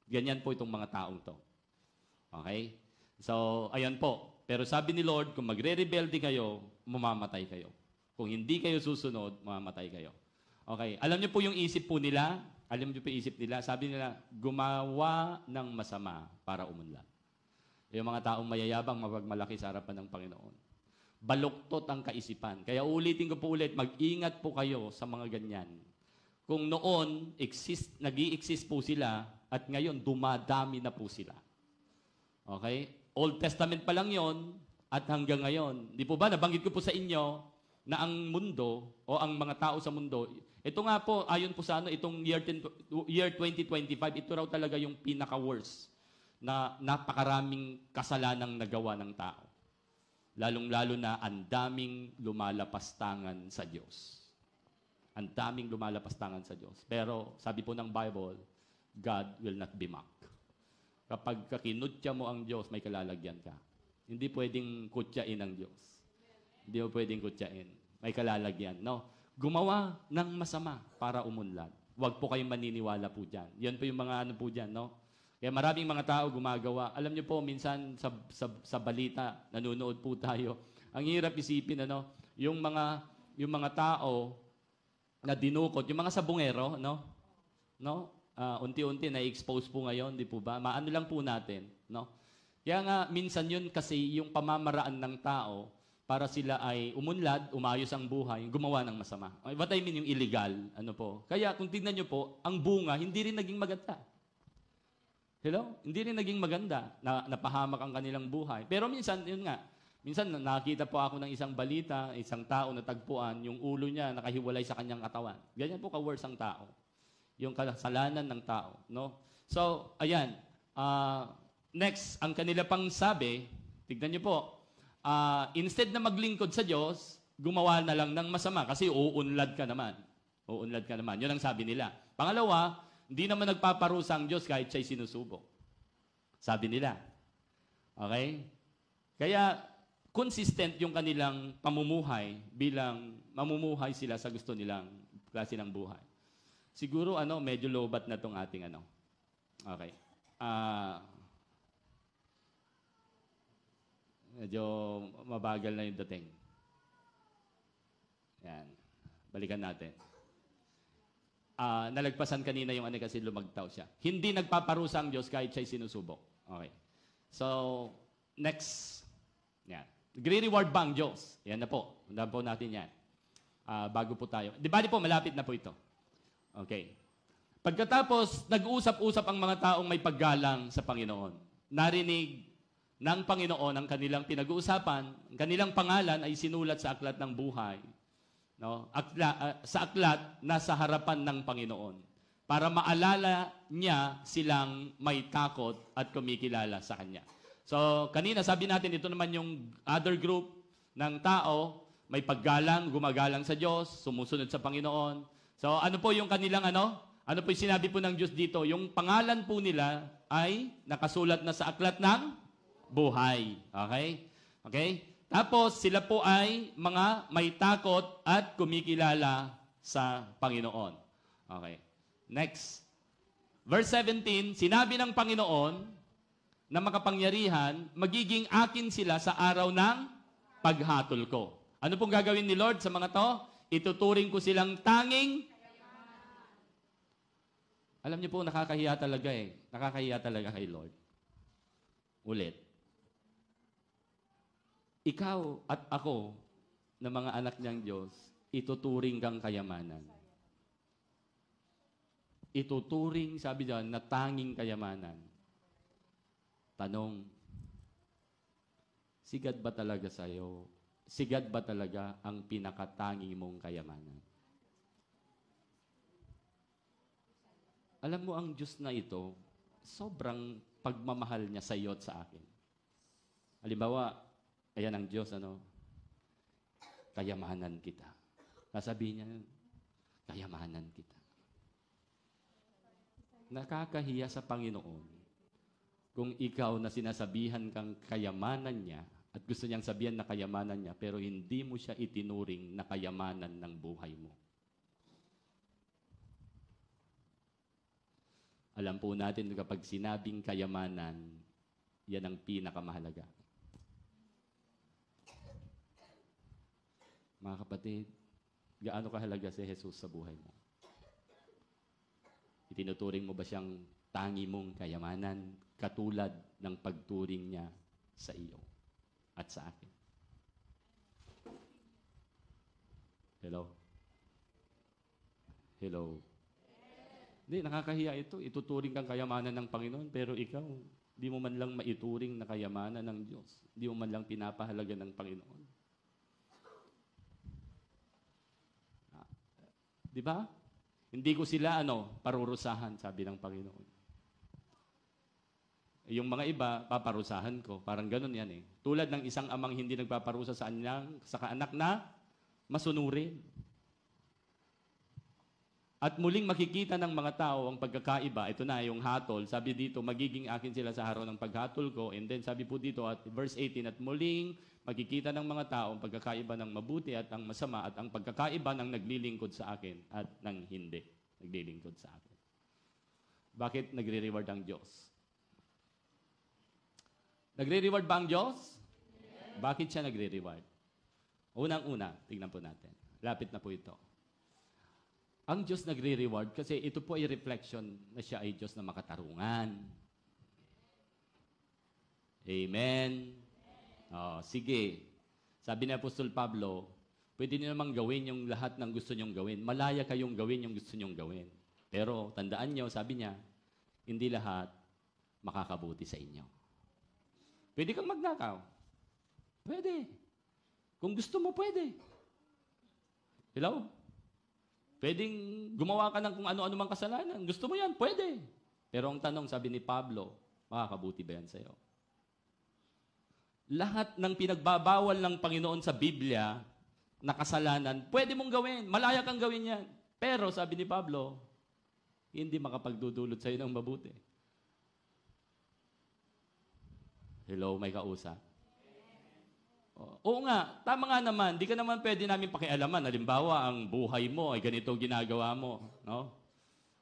Ganyan po itong mga taong to. Okay? So, ayan po. Pero sabi ni Lord, kung magre-rebelde kayo, mamamatay kayo. Kung hindi kayo susunod, mamamatay kayo. Okay. Alam niyo po yung isip po nila? Alam niyo po yung isip nila? Sabi nila, gumawa ng masama para umunlad. Yung mga taong mayayabang, mapagmalaki sa harapan ng Panginoon. Baluktot ang kaisipan. Kaya ulitin ko po ulit, mag-ingat po kayo sa mga ganyan. Kung noon, nag-i-exist po sila, at ngayon, dumadami na po sila. Okay? Old Testament pa lang yon at hanggang ngayon. Di po ba, nabanggit ko po sa inyo, na ang mundo o ang mga tao sa mundo, ito nga po, ayon po sa itong year 2025, ito raw talaga yung pinaka-worst na napakaraming kasalanang nagawa ng tao. Lalong-lalo na ang daming lumalapastangan sa Diyos. Ang daming lumalapastangan sa Diyos. Pero sabi po ng Bible, God will not be mocked. Kapag kinutya mo ang Diyos, may kalalagyan ka. Hindi pwedeng kutyain ang Diyos. Hindi mo pwedeng kutyain. May kalalagyan. No? Gumawa ng masama para umunlad. Huwag po kayong maniniwala po dyan. Yan po yung mga po dyan. No? Kaya maraming mga tao gumagawa. Alam niyo po, minsan sa balita, nanonood po tayo. Ang hirap isipin, yung mga tao na dinukot, yung mga sabungero, unti-unti na-expose po ngayon, di po ba? Maano lang po natin. No? Kaya nga, minsan yun kasi yung pamamaraan ng tao, para sila ay umunlad, umayos ang buhay, gumawa ng masama. What I mean, yung illegal, Kaya kung tignan nyo po, ang bunga, hindi rin naging maganda. Hello? Hindi rin naging maganda na napahamak ang kanilang buhay. Pero minsan, yun nga, minsan nakita po ako ng isang balita, isang tao na tagpuan, yung ulo niya nakahiwalay sa kanyang katawan. Ganyan po ka-worse ang tao. Yung kasalanan ng tao. No? So, ayan. Next, ang kanila pang sabi, tignan nyo po, instead na maglingkod sa Diyos, gumawa na lang ng masama kasi uunlad ka naman. Uunlad ka naman. Yun ang sabi nila. Pangalawa, hindi naman nagpaparusa ang Diyos kahit siya'y sinusubok. Sabi nila. Okay? Kaya, consistent yung kanilang pamumuhay bilang mamumuhay sila sa gusto nilang klase ng buhay. Siguro, medyo lobat na tong ating Okay. Medyo mabagal na yung dating. Yan. Balikan natin. Nalagpasan kanina yung kasi lumagtaw siya. Hindi nagpaparusa ang Diyos kahit siya'y sinusubok. Okay. So, next. Yan. Nagre-reward ba ang Diyos? Yan na po. Tandaan po natin yan. Bago po tayo. Di ba po, malapit na po ito. Okay. Pagkatapos, nag-uusap-usap ang mga taong may paggalang sa Panginoon. Narinig ng Panginoon ang kanilang pinag-uusapan, ang kanilang pangalan ay sinulat sa aklat ng buhay. No? Sa aklat, nasa harapan ng Panginoon. para maalala niya silang may takot at kumikilala sa Kanya. So, kanina sabi natin, ito naman yung other group ng tao, may paggalang, gumagalang sa Diyos, sumusunod sa Panginoon. So, ano po yung kanilang ano? Ano po yung sinabi po ng Diyos dito? Yung pangalan po nila ay nakasulat na sa aklat ng buhay. Okay? Okay? Tapos, sila po ay mga may takot at kumikilala sa Panginoon. Okay. Next. Verse 17, sinabi ng Panginoon na makapangyarihan, magiging akin sila sa araw ng paghatol ko. Ano pong gagawin ni Lord sa mga to? Ituturing ko silang tanging. Alam niyo po, nakakahiya talaga eh. Nakakahiya talaga kay Lord. Ulit. Ikaw at ako, na mga anak niyang Diyos, ituturing kang kayamanan. Ituturing, sabi diyan, na tanging kayamanan. Tanong, sigad ba talaga sa'yo? Sigad ba talaga ang pinakatangi mong kayamanan? Alam mo, ang Diyos na ito, sobrang pagmamahal niya sa iyo at sa akin. Halimbawa, ayan ang Diyos, kayamanan kita. Sasabihin niya, kayamanan kita. Nakakahiya sa Panginoon kung ikaw na sinasabihan kang kayamanan niya at gusto niyang sabihan na kayamanan niya pero hindi mo siya itinuring na kayamanan ng buhay mo. Alam po natin kapag sinabing kayamanan, yan ang pinakamahalaga. Mga kapatid, gaano kahalaga si Jesus sa buhay mo? Itinuturing mo ba siyang tangi mong kayamanan katulad ng pagturing niya sa iyo at sa akin? Hello? Hello? Hindi, nakakahiya ito. Ituturing kang kayamanan ng Panginoon, pero ikaw, di mo man lang maituring na kayamanan ng Diyos. Di mo man lang pinapahalaga ng Panginoon. Di ba? Hindi ko sila, parurusahan, sabi ng Panginoon. Yung mga iba, paparusahan ko. Parang ganun yan eh. Tulad ng isang amang hindi nagpaparusa sa kaanak na masunurin. At muling makikita ng mga tao ang pagkakaiba. Ito na, yung hatol. Sabi dito, magiging akin sila sa araw ng paghatol ko. And then sabi po dito, at verse 18, at muling makikita ng mga tao ang pagkakaiba ng mabuti at ang masama at ang pagkakaiba ng naglilingkod sa akin at ng hindi naglilingkod sa akin. Bakit nagre-reward ang Diyos? Nagre-reward ba ang Diyos? Yes. Bakit siya nagre-reward? Unang-una, tignan po natin. Lapit na po ito. Ang Diyos nagre-reward kasi ito po ay reflection na siya ay Diyos na makatarungan. Amen? Sige. Sabi ni Apostol Pablo, pwede niyo namang gawin yung lahat ng gusto niyong gawin. Malaya kayong gawin yung gusto niyong gawin. Pero tandaan niyo, sabi niya, hindi lahat makakabuti sa inyo. Pwede kang magnakaw. Pwede. Kung gusto mo, pwede. Hello? Pwedeng gumawa ka ng kung ano-ano mang kasalanan. Gusto mo yan, pwede. Pero ang tanong, sabi ni Pablo, makakabuti ba yan sa'yo? Lahat ng pinagbabawal ng Panginoon sa Biblia na kasalanan, pwede mong gawin. Malaya kang gawin yan. Pero, sabi ni Pablo, hindi makapagdudulot sa'yo ng mabuti. Hello, may kausap? Oo nga, tama nga naman. Di ka naman pwede namin pakialaman. Halimbawa, ang buhay mo ay ganito ginagawa mo. No?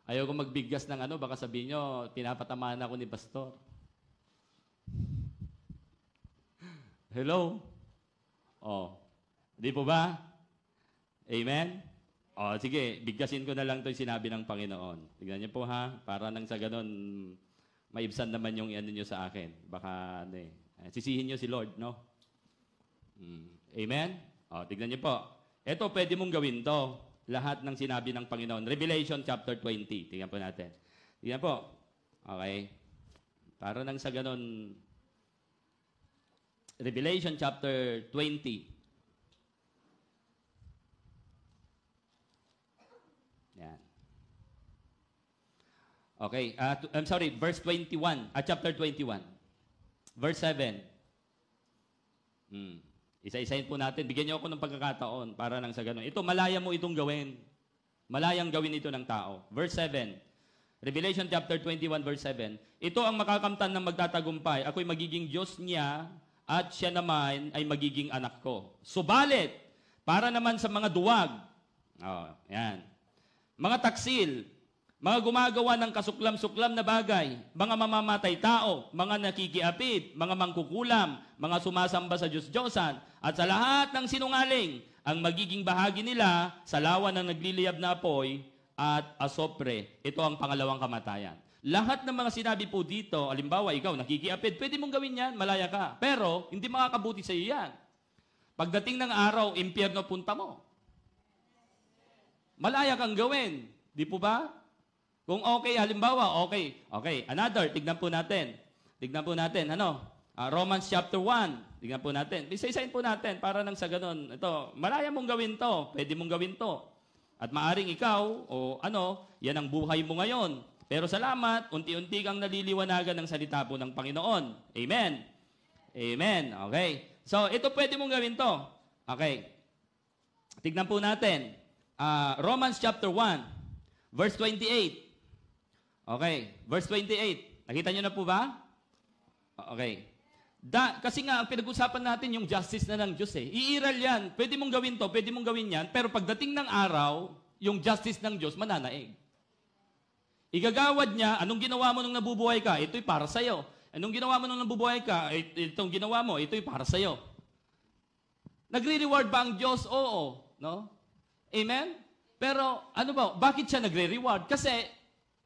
Ayaw ko magbigkas ng baka sabihin nyo, pinapatamaan ako ni pastor. Hello? Di po ba? Amen? Sige, bigkasin ko na lang ito yung sinabi ng Panginoon. Tignan niyo po ha, para nang sa ganun, maibsan naman yung nyo sa akin. Baka, sisihin nyo si Lord, no? Amen? Tignan niyo po. Ito, pwede mong gawin to. Lahat ng sinabi ng Panginoon. Revelation chapter 20. Tignan po natin. Tignan po. Okay. Para nang sa ganun, Revelation chapter 20. Yan. Okay, I'm sorry, verse 21, chapter 21. Verse 7. Isa-isahin po natin. Bigyan niyo ako ng pagkakataon para nang sa ganun. Ito, malaya mo itong gawin. Malayang gawin ito ng tao. Verse 7. Revelation chapter 21, verse 7. Ito ang makakamtan ng magtatagumpay. Ako'y magiging Diyos niya at siya naman ay magiging anak ko. Subalit, para naman sa mga duwag, yan. Mga taksil, mga gumagawa ng kasuklam-suklam na bagay, mga mamamatay tao, mga nakikiapid, mga mangkukulam, mga sumasamba sa Diyos-Diyosan, at sa lahat ng sinungaling, ang magiging bahagi nila sa lawa ng nagliliyab na apoy at asopre. Ito ang pangalawang kamatayan. Lahat ng mga sinabi po dito, alimbawa, ikaw nakikiapid, pwede mong gawin yan, malaya ka. Pero, hindi makakabuti sa iyo yan. Pagdating ng araw, impyerno punta mo. Malaya kang gawin. Di po ba? Kung okay, halimbawa, okay. Another, tignan po natin. Romans chapter 1. Tignan po natin. Isa-isahin po natin para nang sa ganun. Ito, malaya mong gawin to. Pwede mong gawin to. At maaring ikaw, yan ang buhay mo ngayon. Pero salamat, unti-unti kang naliliwanagan ng salita po ng Panginoon. Amen. Amen. Okay. So, ito pwede mong gawin to. Okay. Tignan po natin. Romans chapter 1, verse 28. Okay. Verse 28. Nakita nyo na po ba? Okay. Kasi nga, ang pinag-usapan natin yung justice na ng Diyos eh. Iiral yan. Pwede mong gawin to, pwede mong gawin yan. Pero pagdating ng araw, yung justice ng Diyos mananaig. Igagawad niya, anong ginawa mo nung nabubuhay ka? Ito'y para sa'yo. Anong ginawa mo nung nabubuhay ka? Itong ginawa mo, ito'y para sa'yo. Nagre-reward ba ang Diyos? Oo. No? Amen? Pero, bakit siya nagre-reward? Kasi,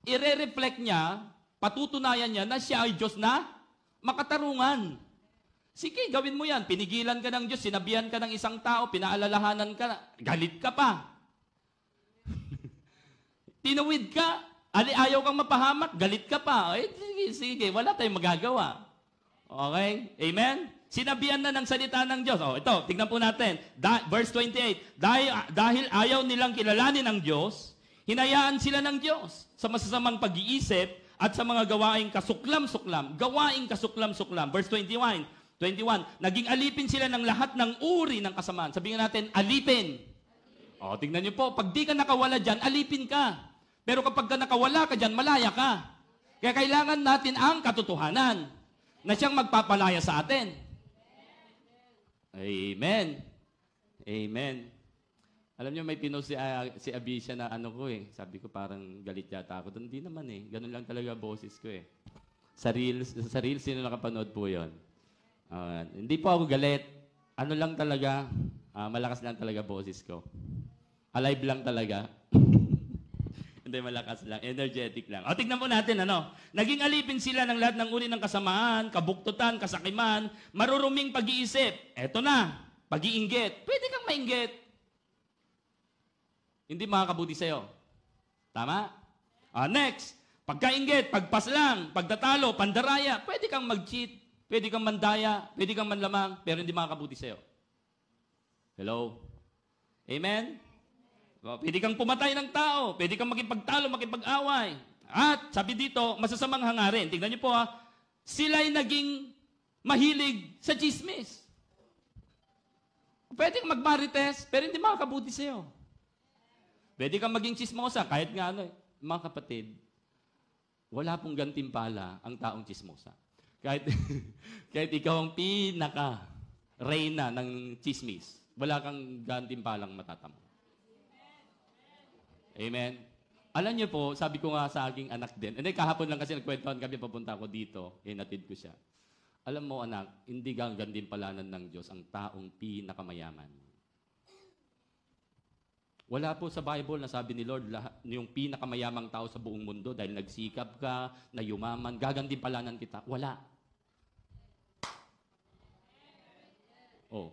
ire-reflect niya, patutunayan niya na siya ay Diyos na makatarungan. Sige, gawin mo yan. Pinigilan ka ng Diyos, sinabihan ka ng isang tao, pinaalalahanan ka, galit ka pa. Tinawid ka, ayaw kang mapahamak, galit ka pa. Sige, wala tayong magagawa. Okay? Amen? Sinabihan na ng salita ng Diyos. Ito, tignan po natin. Verse 28. Dahil ayaw nilang kilalanin ang Diyos, hinayaan sila ng Diyos sa masasamang pag-iisip at sa mga gawaing kasuklam-suklam. Gawaing kasuklam-suklam. Verse 21. Naging alipin sila ng lahat ng uri ng kasamaan. Sabihin natin, alipin. Tignan niyo po, pag di ka nakawala dyan, alipin ka. Pero kapag ka nakawala ka dyan, malaya ka. Kaya kailangan natin ang katotohanan na siyang magpapalaya sa atin. Amen. Amen. Alam niyo, may pinost si Abisha na sabi ko parang galit yata ako. Hindi naman Ganun lang talaga boses ko Sa Reels, sino nakapanood po yun? Hindi po ako galit. Ano lang talaga, malakas lang talaga boses ko. Alive lang talaga. Hindi, malakas lang. Energetic lang. Tignan po natin, Naging alipin sila ng lahat ng uri ng kasamaan, kabuktutan, kasakiman, maruruming pag-iisip. Eto na, pag-iinggit. Pwede kang mainggit. Hindi makakabuti sa'yo. Tama? Next, pagkainggit, pagpaslang, pagtatalo, pandaraya. Pwede kang mag-cheat, pwede kang mandaya, pwede kang manlamang, pero hindi makakabuti sa'yo. Hello? Amen? Pwede kang pumatay ng tao. Pwede kang makipagtalo, makipag-away. At sabi dito, masasamang hangarin. Tingnan niyo po sila'y naging mahilig sa chismis. Pwede kang magmarites, pero hindi makakabuti sa'yo. Pwede kang maging chismosa, kahit nga mga kapatid, wala pong gantimpala ang taong chismosa. Kahit ikaw ang pinaka-reyna ng chismis, wala kang gantimpalang matatamo. Amen. Alam niyo po, sabi ko nga sa aking anak din, kahapon lang kasi nagkwentuhan kami, papunta ko dito, hinatid ko siya. Alam mo anak, hindi gagandin palanan ng Diyos ang taong pinakamayaman. Wala po sa Bible na sabi ni Lord, yung pinakamayamang tao sa buong mundo dahil nagsikap ka, na yumaman, gagandin palanan kita. Wala.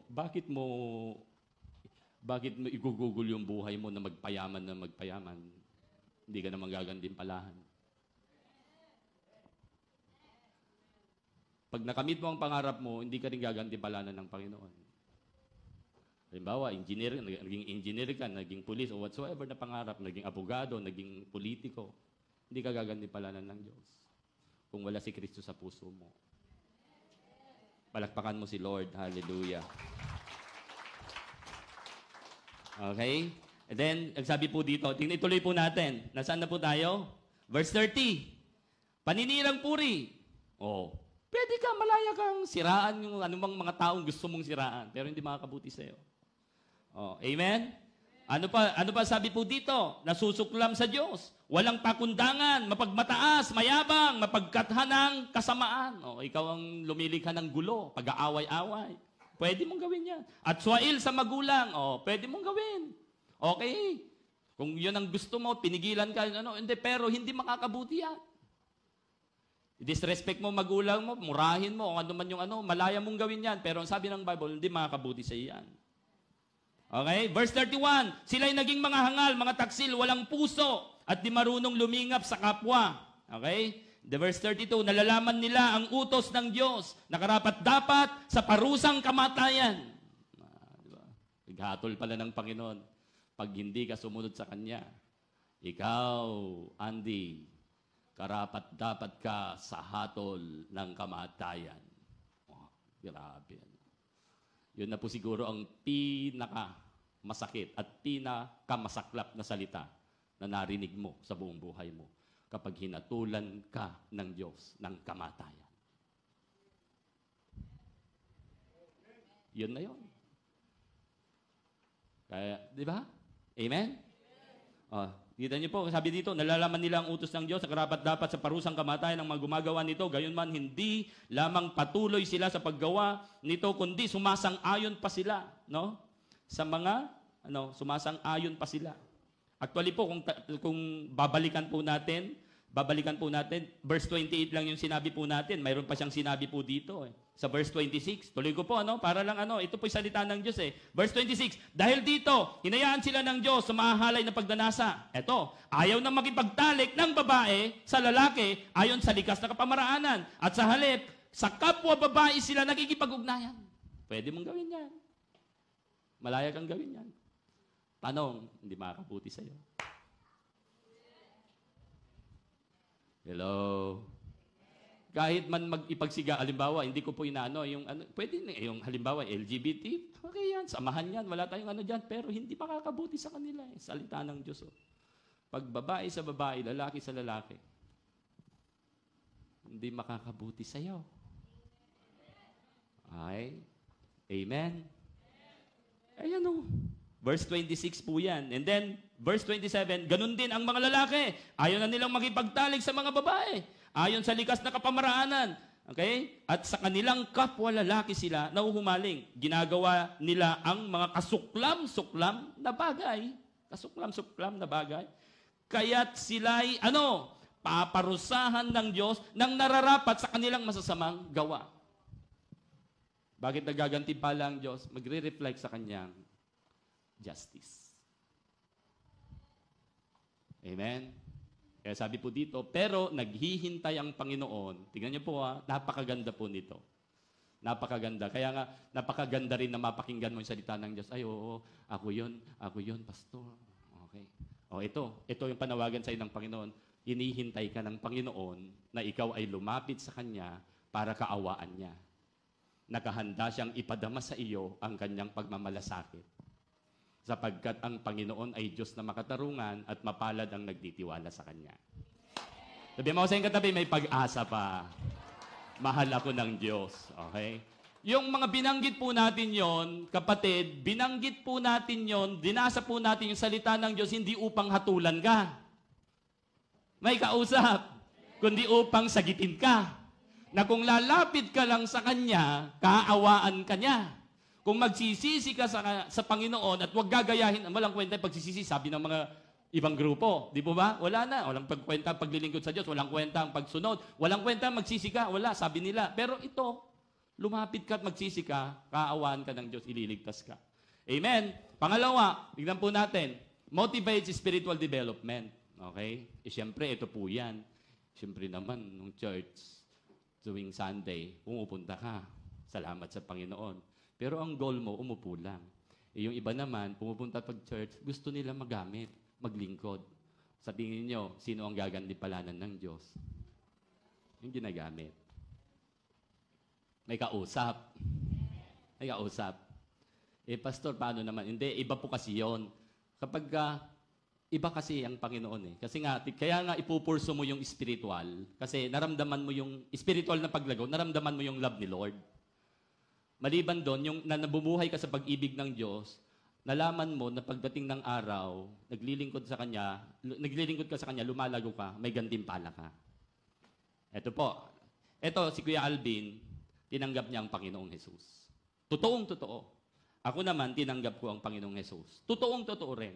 Bakit mo igugugol yung buhay mo na magpayaman? Hindi ka naman gagandimpalahan. Pag nakamit mo ang pangarap mo, hindi ka rin gagandimpalanan ng Panginoon. Halimbawa, naging engineer ka, naging police, o whatsoever na pangarap, naging abogado, naging politiko. Hindi ka gaganti-palanan ng Diyos kung wala si Kristo sa puso mo. Palakpakan mo si Lord. Hallelujah. Okay? And then, nagsabi po dito, ituloy po natin. Nasaan na po tayo? Verse 30. Paninirang puri. Oh, pwede ka, malaya kang siraan yung anumang mga taong gusto mong siraan, pero hindi makakabuti sa'yo. Oh, amen? Ano pa sabi po dito? Nasusuklam sa Diyos. Walang pakundangan, mapagmataas, mayabang, mapagkathanang kasamaan. Oh, ikaw ang lumilikha ng gulo, pag-aaway-away. Pwede mong gawin yan. At swail sa magulang. Oh, pwede mong gawin. Okay. Kung yun ang gusto mo, pinigilan ka, hindi, pero hindi makakabuti yan. Disrespect mo magulang mo, murahin mo, kung ano man yung malaya mong gawin yan. Pero ang sabi ng Bible, hindi makakabuti sa iyan. Okay? Verse 31, sila'y naging mga hangal, mga taksil, walang puso, at di marunong lumingap sa kapwa. Okay? The verse 32, nalalaman nila ang utos ng Diyos na karapat-dapat sa parusang kamatayan. Diba? Naghatol pala ng Panginoon pag hindi ka sumunod sa Kanya. Ikaw, Andy, karapat-dapat ka sa hatol ng kamatayan. Oh, grabe. Yun na po siguro ang pinaka-masakit at pinaka-masaklap na salita na narinig mo sa buong buhay mo kapag hinatulan ka ng Diyos ng kamatayan. Yun na yun. Kaya, di ba? Amen? Kita niyo po, sabi dito, nalalaman nila ang utos ng Diyos sa karapat-dapat sa parusang kamatayan ng mga gumagawa nito. Gayon man, hindi lamang patuloy sila sa paggawa nito, kundi sumasang-ayon pa sila, no? Sa mga, sumasang-ayon pa sila. Actually po, kung babalikan po natin, verse 28 lang yung sinabi po natin. Mayroon pa siyang sinabi po dito, sa verse 26. Tuloy ko po, para lang ito po yung salita ng Diyos, Verse 26, dahil dito, hinayaan sila ng Diyos sa mahahalay na pagdanasa. Eto, ayaw na makipagtalik ng babae sa lalaki ayon sa likas na kapamaraanan. At sa halip, sa kapwa babae sila nakikipag-ugnayan. Pwede mong gawin yan. Malaya kang gawin yan. Tanong, hindi makakabuti sa'yo. Hello? Kahit man mag-ipagsiga, halimbawa, hindi ko po pwede yung halimbawa, LGBT, okay yan, samahan yan, wala tayong dyan, pero hindi makakabuti sa kanila, salita ng Diyos. Pag babae sa babae, lalaki sa lalaki, hindi makakabuti sa'yo. Ay, amen? Ayan Verse 26 po yan. And then, verse 27, ganun din ang mga lalaki. Ayaw na nilang makipagtalik sa mga babae. Ayon sa likas na kapamaraanan. Okay? At sa kanilang kapwa lalaki sila nauhumaling. Ginagawa nila ang mga kasuklam-suklam na bagay. Kasuklam-suklam na bagay. Kaya't sila'y, paparusahan ng Diyos ng nararapat sa kanilang masasamang gawa. Bakit nagagantimpala ang Diyos? Magre-reflect sa kanyang justice. Amen? Kaya sabi po dito, pero naghihintay ang Panginoon. Tingnan niyo po napakaganda po nito. Napakaganda. Kaya nga, napakaganda rin na mapakinggan mo yung salita ng Diyos. Ay, oo, ako yun, pastor. Okay. Ito yung panawagan sa ng Panginoon. Hinihintay ka ng Panginoon na ikaw ay lumapit sa Kanya para kaawaan niya. Nakahanda siyang ipadama sa iyo ang Kanyang pagmamalasakit. Sapagkat ang Panginoon ay Diyos na makatarungan at mapalad ang nagtitiwala sa Kanya. Sabi mo sa iyong katabi, may pag-asa pa. Mahal ako ng Diyos. Okay? Yung mga binanggit po natin yon, kapatid, binanggit po natin yon, dinasa po natin yung salita ng Diyos, hindi upang hatulan ka. May kausap. Kundi upang sagitin ka. Na kung lalapit ka lang sa Kanya, kaawaan ka niya. Kung magsisisi ka sa Panginoon at huwag gagayahin, walang kwenta pagsisisi, sabi ng mga ibang grupo. Di po ba? Wala na. Walang kwenta ang paglilingkod sa Diyos. Walang kwenta ang pagsunod. Walang kwenta magsisi ka. Wala, sabi nila. Pero ito, lumapit ka at magsisi ka, kaawaan ka ng Diyos, ililigtas ka. Amen? Pangalawa, tignan po natin, motivates spiritual development. Okay? Siyempre, ito po yan. Siyempre naman, nung church, tuwing Sunday, pumupunta ka. Salamat sa Panginoon. Pero ang goal mo, umupo lang. Yung iba naman, pumupunta pag church, gusto nila magamit, maglingkod. Sa tingin nyo, sino ang gagantipalanan ng Diyos? Yung ginagamit. May kausap. May kausap. Pastor, paano naman? Hindi, iba po kasi yon. Kapag iba kasi ang Panginoon Kasi nga, kaya nga ipupurso mo yung spiritual. Kasi naramdaman mo yung spiritual na paglagaw, naramdaman mo yung love ni Lord. Maliban doon, yung nabubuhay ka sa pag-ibig ng Diyos, nalaman mo na pagdating ng araw, naglilingkod ka sa Kanya, lumalago ka, may gantimpala ka. Ito po. Ito, si Kuya Alvin, tinanggap niya ang Panginoong Jesus. Totoong-totoo. Ako naman, tinanggap ko ang Panginoong Jesus. Totoong-totoo rin.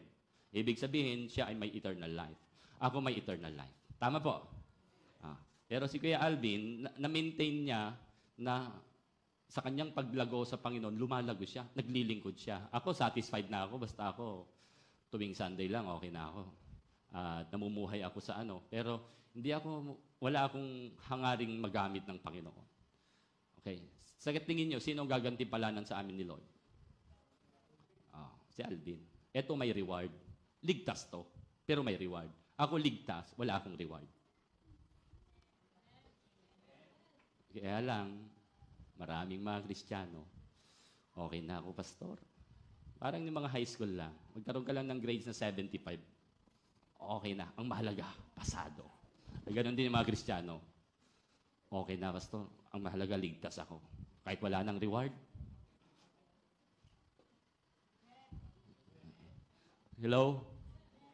Ibig sabihin, siya ay may eternal life. Ako may eternal life. Tama po? Pero si Kuya Alvin, na-maintain niya na sa kanyang paglago sa Panginoon, lumalago siya, naglilingkod siya. Ako, satisfied na ako, basta ako, tuwing Sunday lang, okay na ako. Namumuhay ako sa Pero, wala akong hangaring magamit ng Panginoon. Okay. Sa tingin nyo, sino ang gagantipalanan sa amin ni Lord? Si Alvin. Ito may reward. Ligtas to, pero may reward. Ako ligtas, wala akong reward. Kaya lang, maraming mga Kristiyano, okay na ako, pastor. Parang yung mga high school lang. Magkaroon ka lang ng grades na 75. Okay na. Ang mahalaga, pasado. Ganon din yung mga Kristiyano. Okay na, pastor. Ang mahalaga, ligtas ako. Kahit wala nang reward. Hello?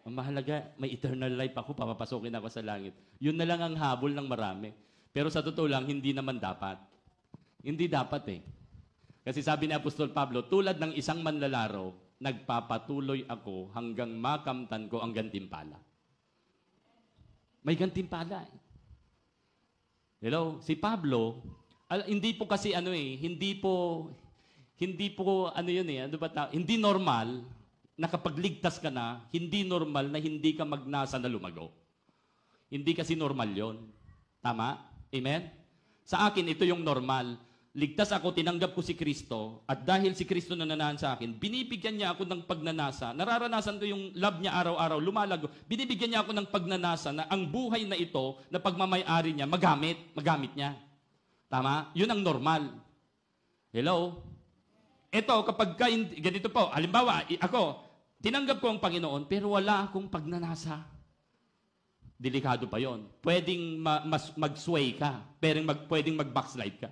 Ang mahalaga, may eternal life ako, papapasokin ako sa langit. Yun na lang ang habol ng marami. Pero sa totoo lang, hindi naman dapat. Hindi dapat Kasi sabi ni Apostol Pablo, tulad ng isang manlalaro, nagpapatuloy ako hanggang makamtan ko ang gantimpala. May gantimpala Hello? Si Pablo, hindi po kasi hindi po hindi normal na kapag ligtas ka na, hindi normal na hindi ka magnasa na lumago. Hindi kasi normal yon. Tama? Amen? Sa akin, ito yung normal. Ligtas ako, tinanggap ko si Kristo, at dahil si Kristo nananahan sa akin, binibigyan niya ako ng pagnanasa. Nararanasan ko yung love niya araw-araw, lumalago. Binibigyan niya ako ng pagnanasa na ang buhay na ito, na pagmamayari niya, magamit niya. Tama? Yun ang normal. Hello? Ito, kapag ganito po, halimbawa, ako, tinanggap ko ang Panginoon, pero wala akong pagnanasa. Delikado pa yon. Pwedeng mag-sway ka. Pwedeng mag-backslide ka.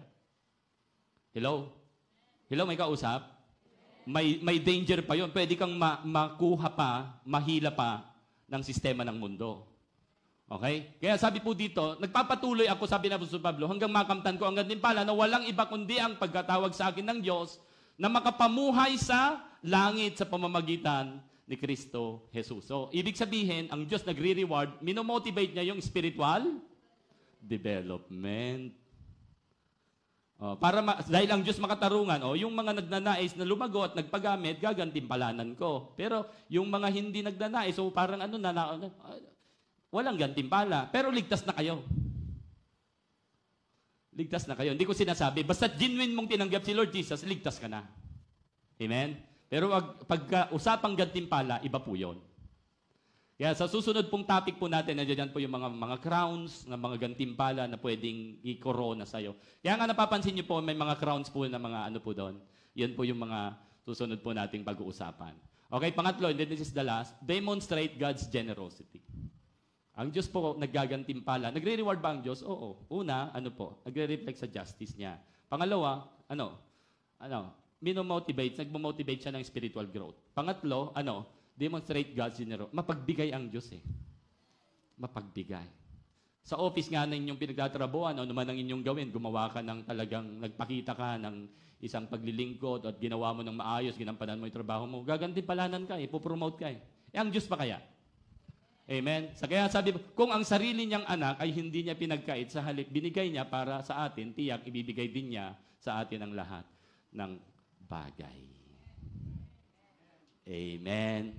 Hello? Hello, may kausap? May danger pa yon. Pwede kang makuha pa, mahila pa ng sistema ng mundo. Okay? Kaya sabi po dito, nagpapatuloy ako, sabi na Apostol Pablo, hanggang makamtan ko ang gantimpala na walang iba kundi ang pagkatawag sa akin ng Diyos na makapamuhay sa langit sa pamamagitan ni Kristo Jesus. So, ibig sabihin, ang Diyos nagre-reward, minomotivate niya yung spiritual development. Dahil ang Diyos makatarungan, yung mga nagnanais na lumago at nagpagamit, gagantimpalanan ko. Pero yung mga hindi nagnanais, parang walang gantimpala. Pero ligtas na kayo. Ligtas na kayo. Hindi ko sinasabi, basta genuine mong tinanggap si Lord Jesus, ligtas ka na. Amen? Pero pagka usapang gantimpala, iba po yun. Kaya sa susunod pong topic po natin, nandiyan po yung mga crowns, ng mga gantimpala na pwedeng i-corona sa'yo. Kaya nga napapansin niyo po, may mga crowns po na mga po doon. Yan po yung mga susunod po nating pag-uusapan. Okay, pangatlo, and then this is the last, demonstrate God's generosity. Ang Diyos po naggagantimpala. Nagre-reward ba ang Diyos? Oo. Una, nagre-reflect sa justice niya. Pangalawa, nagmo-motivate siya ng spiritual growth. Pangatlo, demonstrate God's generosity. Mapagbigay ang Diyos Mapagbigay. Sa office nga na inyong pinagtatrabuhan, ano man ang inyong gawin, gumawa ka ng talagang, nagpakita ka ng isang paglilingkod at ginawa mo ng maayos, ginampanan mo yung trabaho mo, gagantimpalanan ka, ipopromote ka ang Diyos pa kaya? Amen? Kaya sabi, kung ang sarili niyang anak ay hindi niya pinagkait, sa halip, binigay niya para sa atin, tiyak, ibibigay din niya sa atin ang lahat ng bagay. Amen?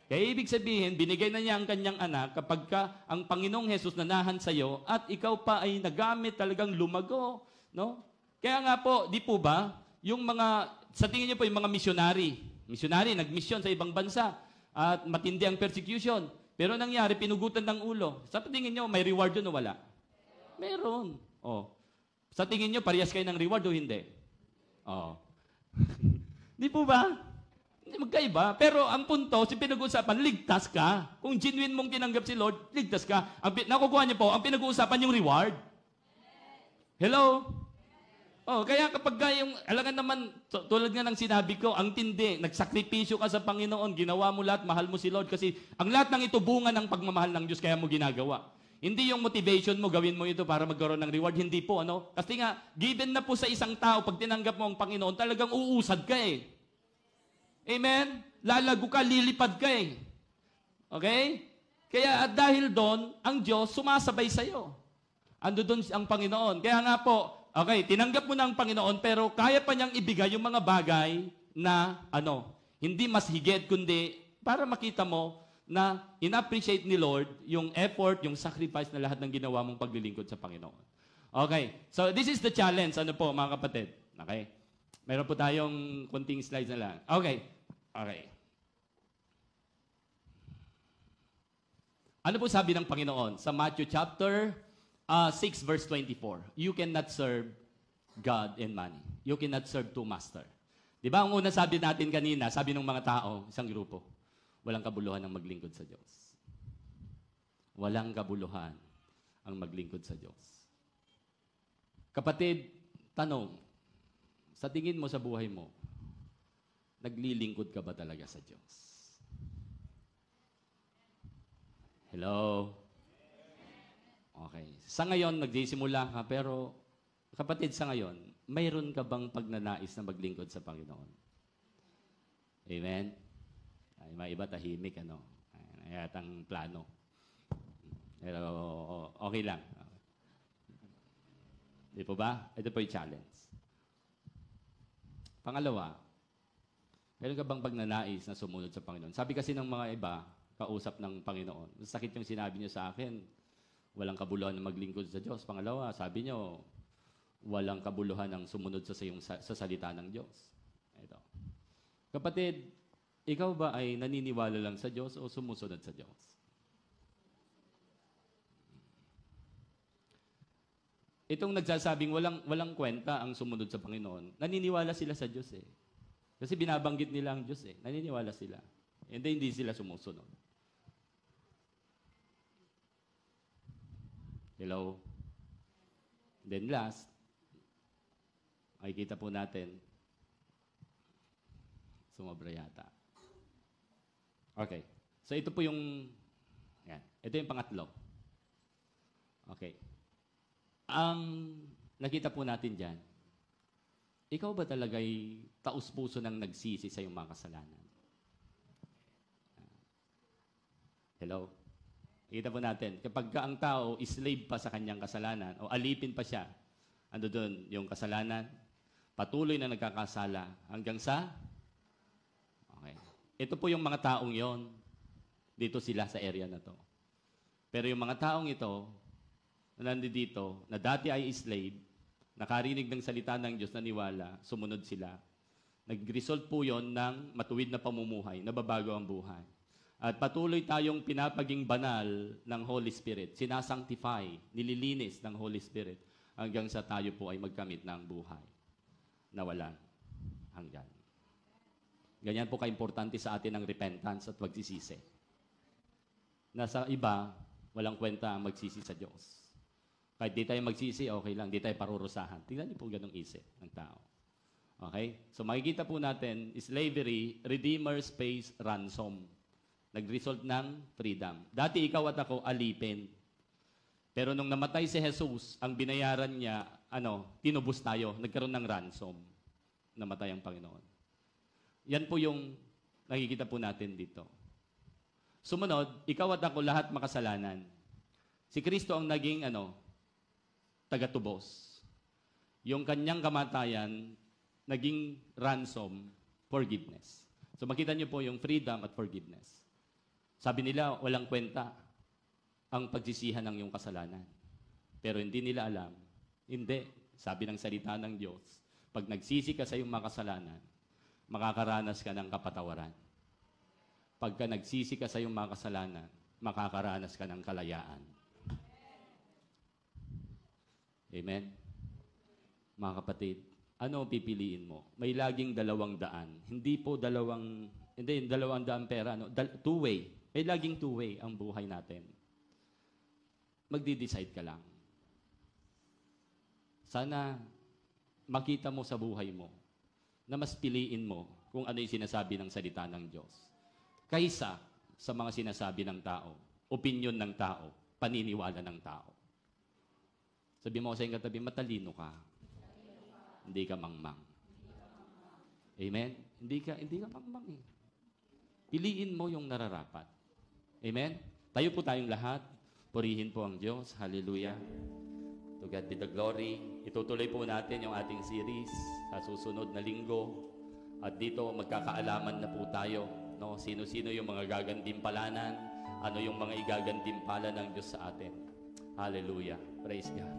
Kaya ibig sabihin, binigay na niya ang kanyang anak kapag ang Panginoong Jesus nanahan sa iyo at ikaw pa ay nagamit talagang lumago. No? Kaya nga po, di po ba, sa tingin niyo po yung mga missionary, nag-mission sa ibang bansa at matindi ang persecution. Pero nangyari, pinugutan ng ulo. Sa tingin nyo, may reward yun o wala? Meron. Oh. Sa tingin nyo, parehas kayo ng reward o hindi? Oh. Di po ba? Hindi magkaiba. Pero ang punto, si pinag-uusapan, ligtas ka. Kung genuine mong tinanggap si Lord, ligtas ka. Nakukuha niyo po, ang pinag-uusapan yung reward. Hello? Oh, kaya kapag yung, alangan naman, tulad nga ng sinabi ko, ang tindi, nagsakripisyo ka sa Panginoon, ginawa mo lahat, mahal mo si Lord, kasi ang lahat ng ito bunga ng pagmamahal ng Diyos, kaya mo ginagawa. Hindi yung motivation mo, gawin mo ito para magkaroon ng reward, hindi po, ano? Kasi nga, given na po sa isang tao, pag tinanggap mo ang Panginoon, talagang uusad ka eh. Amen? Lalago ka, lilipad ka eh. Okay? Kaya dahil doon, ang Diyos sumasabay sa'yo. Ando doon ang Panginoon. Kaya nga po, okay, tinanggap mo na ang Panginoon, pero kaya pa niyang ibigay yung mga bagay na, hindi mas higit, kundi para makita mo na in-appreciate ni Lord yung effort, yung sacrifice na lahat ng ginawa mong paglilingkod sa Panginoon. Okay, so this is the challenge, mga kapatid. Okay? Meron po tayong kunting slides na lang. Okay. Ano po sabi ng Panginoon sa Matthew chapter 6 verse 24? You cannot serve God and money. You cannot serve two masters. Di ba ang una sabi natin kanina, sabi ng mga tao, isang grupo, walang kabuluhan ang maglingkod sa Diyos. Walang kabuluhan ang maglingkod sa Diyos. Kapatid, tanong, sa tingin mo sa buhay mo, naglilingkod ka ba talaga sa Diyos? Hello? Okay. Sa ngayon, nagsisimula ka, pero kapatid, sa ngayon, mayroon ka bang pagnanais na maglingkod sa Panginoon? Amen? Ay, may iba tahimik, Ay, yatang plano. Pero okay lang. Di po ba? Ito po yung challenge. Pangalawa, meron ka bang pagnanais na sumunod sa Panginoon? Sabi kasi ng mga iba, kausap ng Panginoon, sakit yung sinabi niyo sa akin, walang kabuluhan na maglingkod sa Diyos. Pangalawa, sabi niyo, walang kabuluhan ang sumunod sa salita ng Diyos. Ito. Kapatid, ikaw ba ay naniniwala lang sa Diyos o sumusunod sa Diyos? Itong nagsasabing walang kwenta ang sumunod sa Panginoon, naniniwala sila sa Diyos eh. Kasi binabanggit nila ang Diyos eh. Naniniwala sila. Hindi sila sumusunod. Hello? Then last, makikita po natin, sumobra yata. Okay. So ito po yung, ito yung pangatlo. Okay. Ang nakita po natin dyan, ikaw ba talaga'y taus-puso nang nagsisi sa iyong mga kasalanan? Hello? Kita po natin, kapag ang tao slave pa sa kanyang kasalanan o alipin pa siya, ando doon yung kasalanan, patuloy na nagkakasala hanggang sa, okay. Ito po yung mga taong yon, dito sila sa area na to. Pero yung mga taong ito, na nandito, na dati ay slave, nakarinig ng salita ng Diyos, naniwala, sumunod sila. Nag-result po yon ng matuwid na pamumuhay, nababago ang buhay. At patuloy tayong pinapaging banal ng Holy Spirit, sinasanctify, nililinis ng Holy Spirit, hanggang sa tayo po ay magkamit ng buhay na walang hanggan. Ganyan po ka-importante sa atin ang repentance at pagsisisi. Nasa iba, walang kwenta ang magsisi sa Diyos. Kahit di tayo magsisi, okay lang. Di tayo parurusahan. Tingnan niyo po ganong isip ng tao. Okay? So makikita po natin, slavery, redeemer pays ransom. Nag-result ng freedom. Dati ikaw at ako, alipin. Pero nung namatay si Jesus, ang binayaran niya, tinubos tayo. Nagkaroon ng ransom. Namatay ang Panginoon. Yan po yung nakikita po natin dito. Sumunod, ikaw at ako lahat makasalanan. Si Kristo ang naging, tagatubos. Yung kanyang kamatayan, naging ransom, forgiveness. So makita niyo po yung freedom at forgiveness. Sabi nila, walang kwenta ang pagsisihan ng iyong kasalanan. Pero hindi nila alam. Hindi. Sabi ng salita ng Diyos, pag nagsisi ka sa iyong mga kasalanan, makakaranas ka ng kapatawaran. Pagka nagsisi ka sa iyong mga kasalanan, makakaranas ka ng kalayaan. Amen? Mga kapatid, ano ang pipiliin mo? May laging 200. Hindi po 200 pera. No? Two-way. May laging two-way ang buhay natin. Magdi-decide ka lang. Sana makita mo sa buhay mo na mas piliin mo kung ano yung sinasabi ng salita ng Diyos. Kaysa sa mga sinasabi ng tao, opinion ng tao, paniniwala ng tao. Sabi mo sa iyong katabi, matalino ka. Hindi ka mangmang. Amen? Hindi ka mangmang eh. Piliin mo yung nararapat. Amen? Tayo po tayong lahat. Purihin po ang Diyos. Hallelujah. To God be the glory. Itutuloy po natin yung ating series sa susunod na linggo. At dito magkakaalaman na po tayo. No? Sino-sino yung mga gagantimpalanan. Ano yung mga igagantimpala ng Diyos sa atin. Hallelujah. Praise God.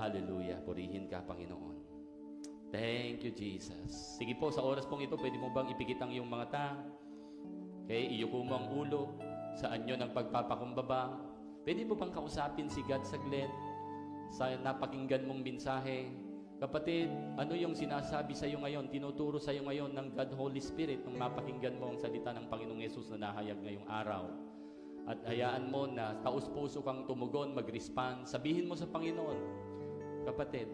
Hallelujah. Purihin ka, Panginoon. Thank you, Jesus. Sige po, sa oras pong ito, pwede mo bang ipikit ang iyong mga tang? Okay, iyuko mo ang ulo. Saan nyo ng pagpapakumbaba? Pwede mo bang kausapin si God saglit? Sa napakinggan mong mensahe? Kapatid, ano yung sinasabi sa iyo ngayon? Tinuturo sa iyo ngayon ng God Holy Spirit nung mapakinggan mo ang salita ng Panginoong Yesus na nahayag ngayong araw. At hayaan mo na taus-puso kang tumugon, mag-respond. Sabihin mo sa Panginoon, kapatid,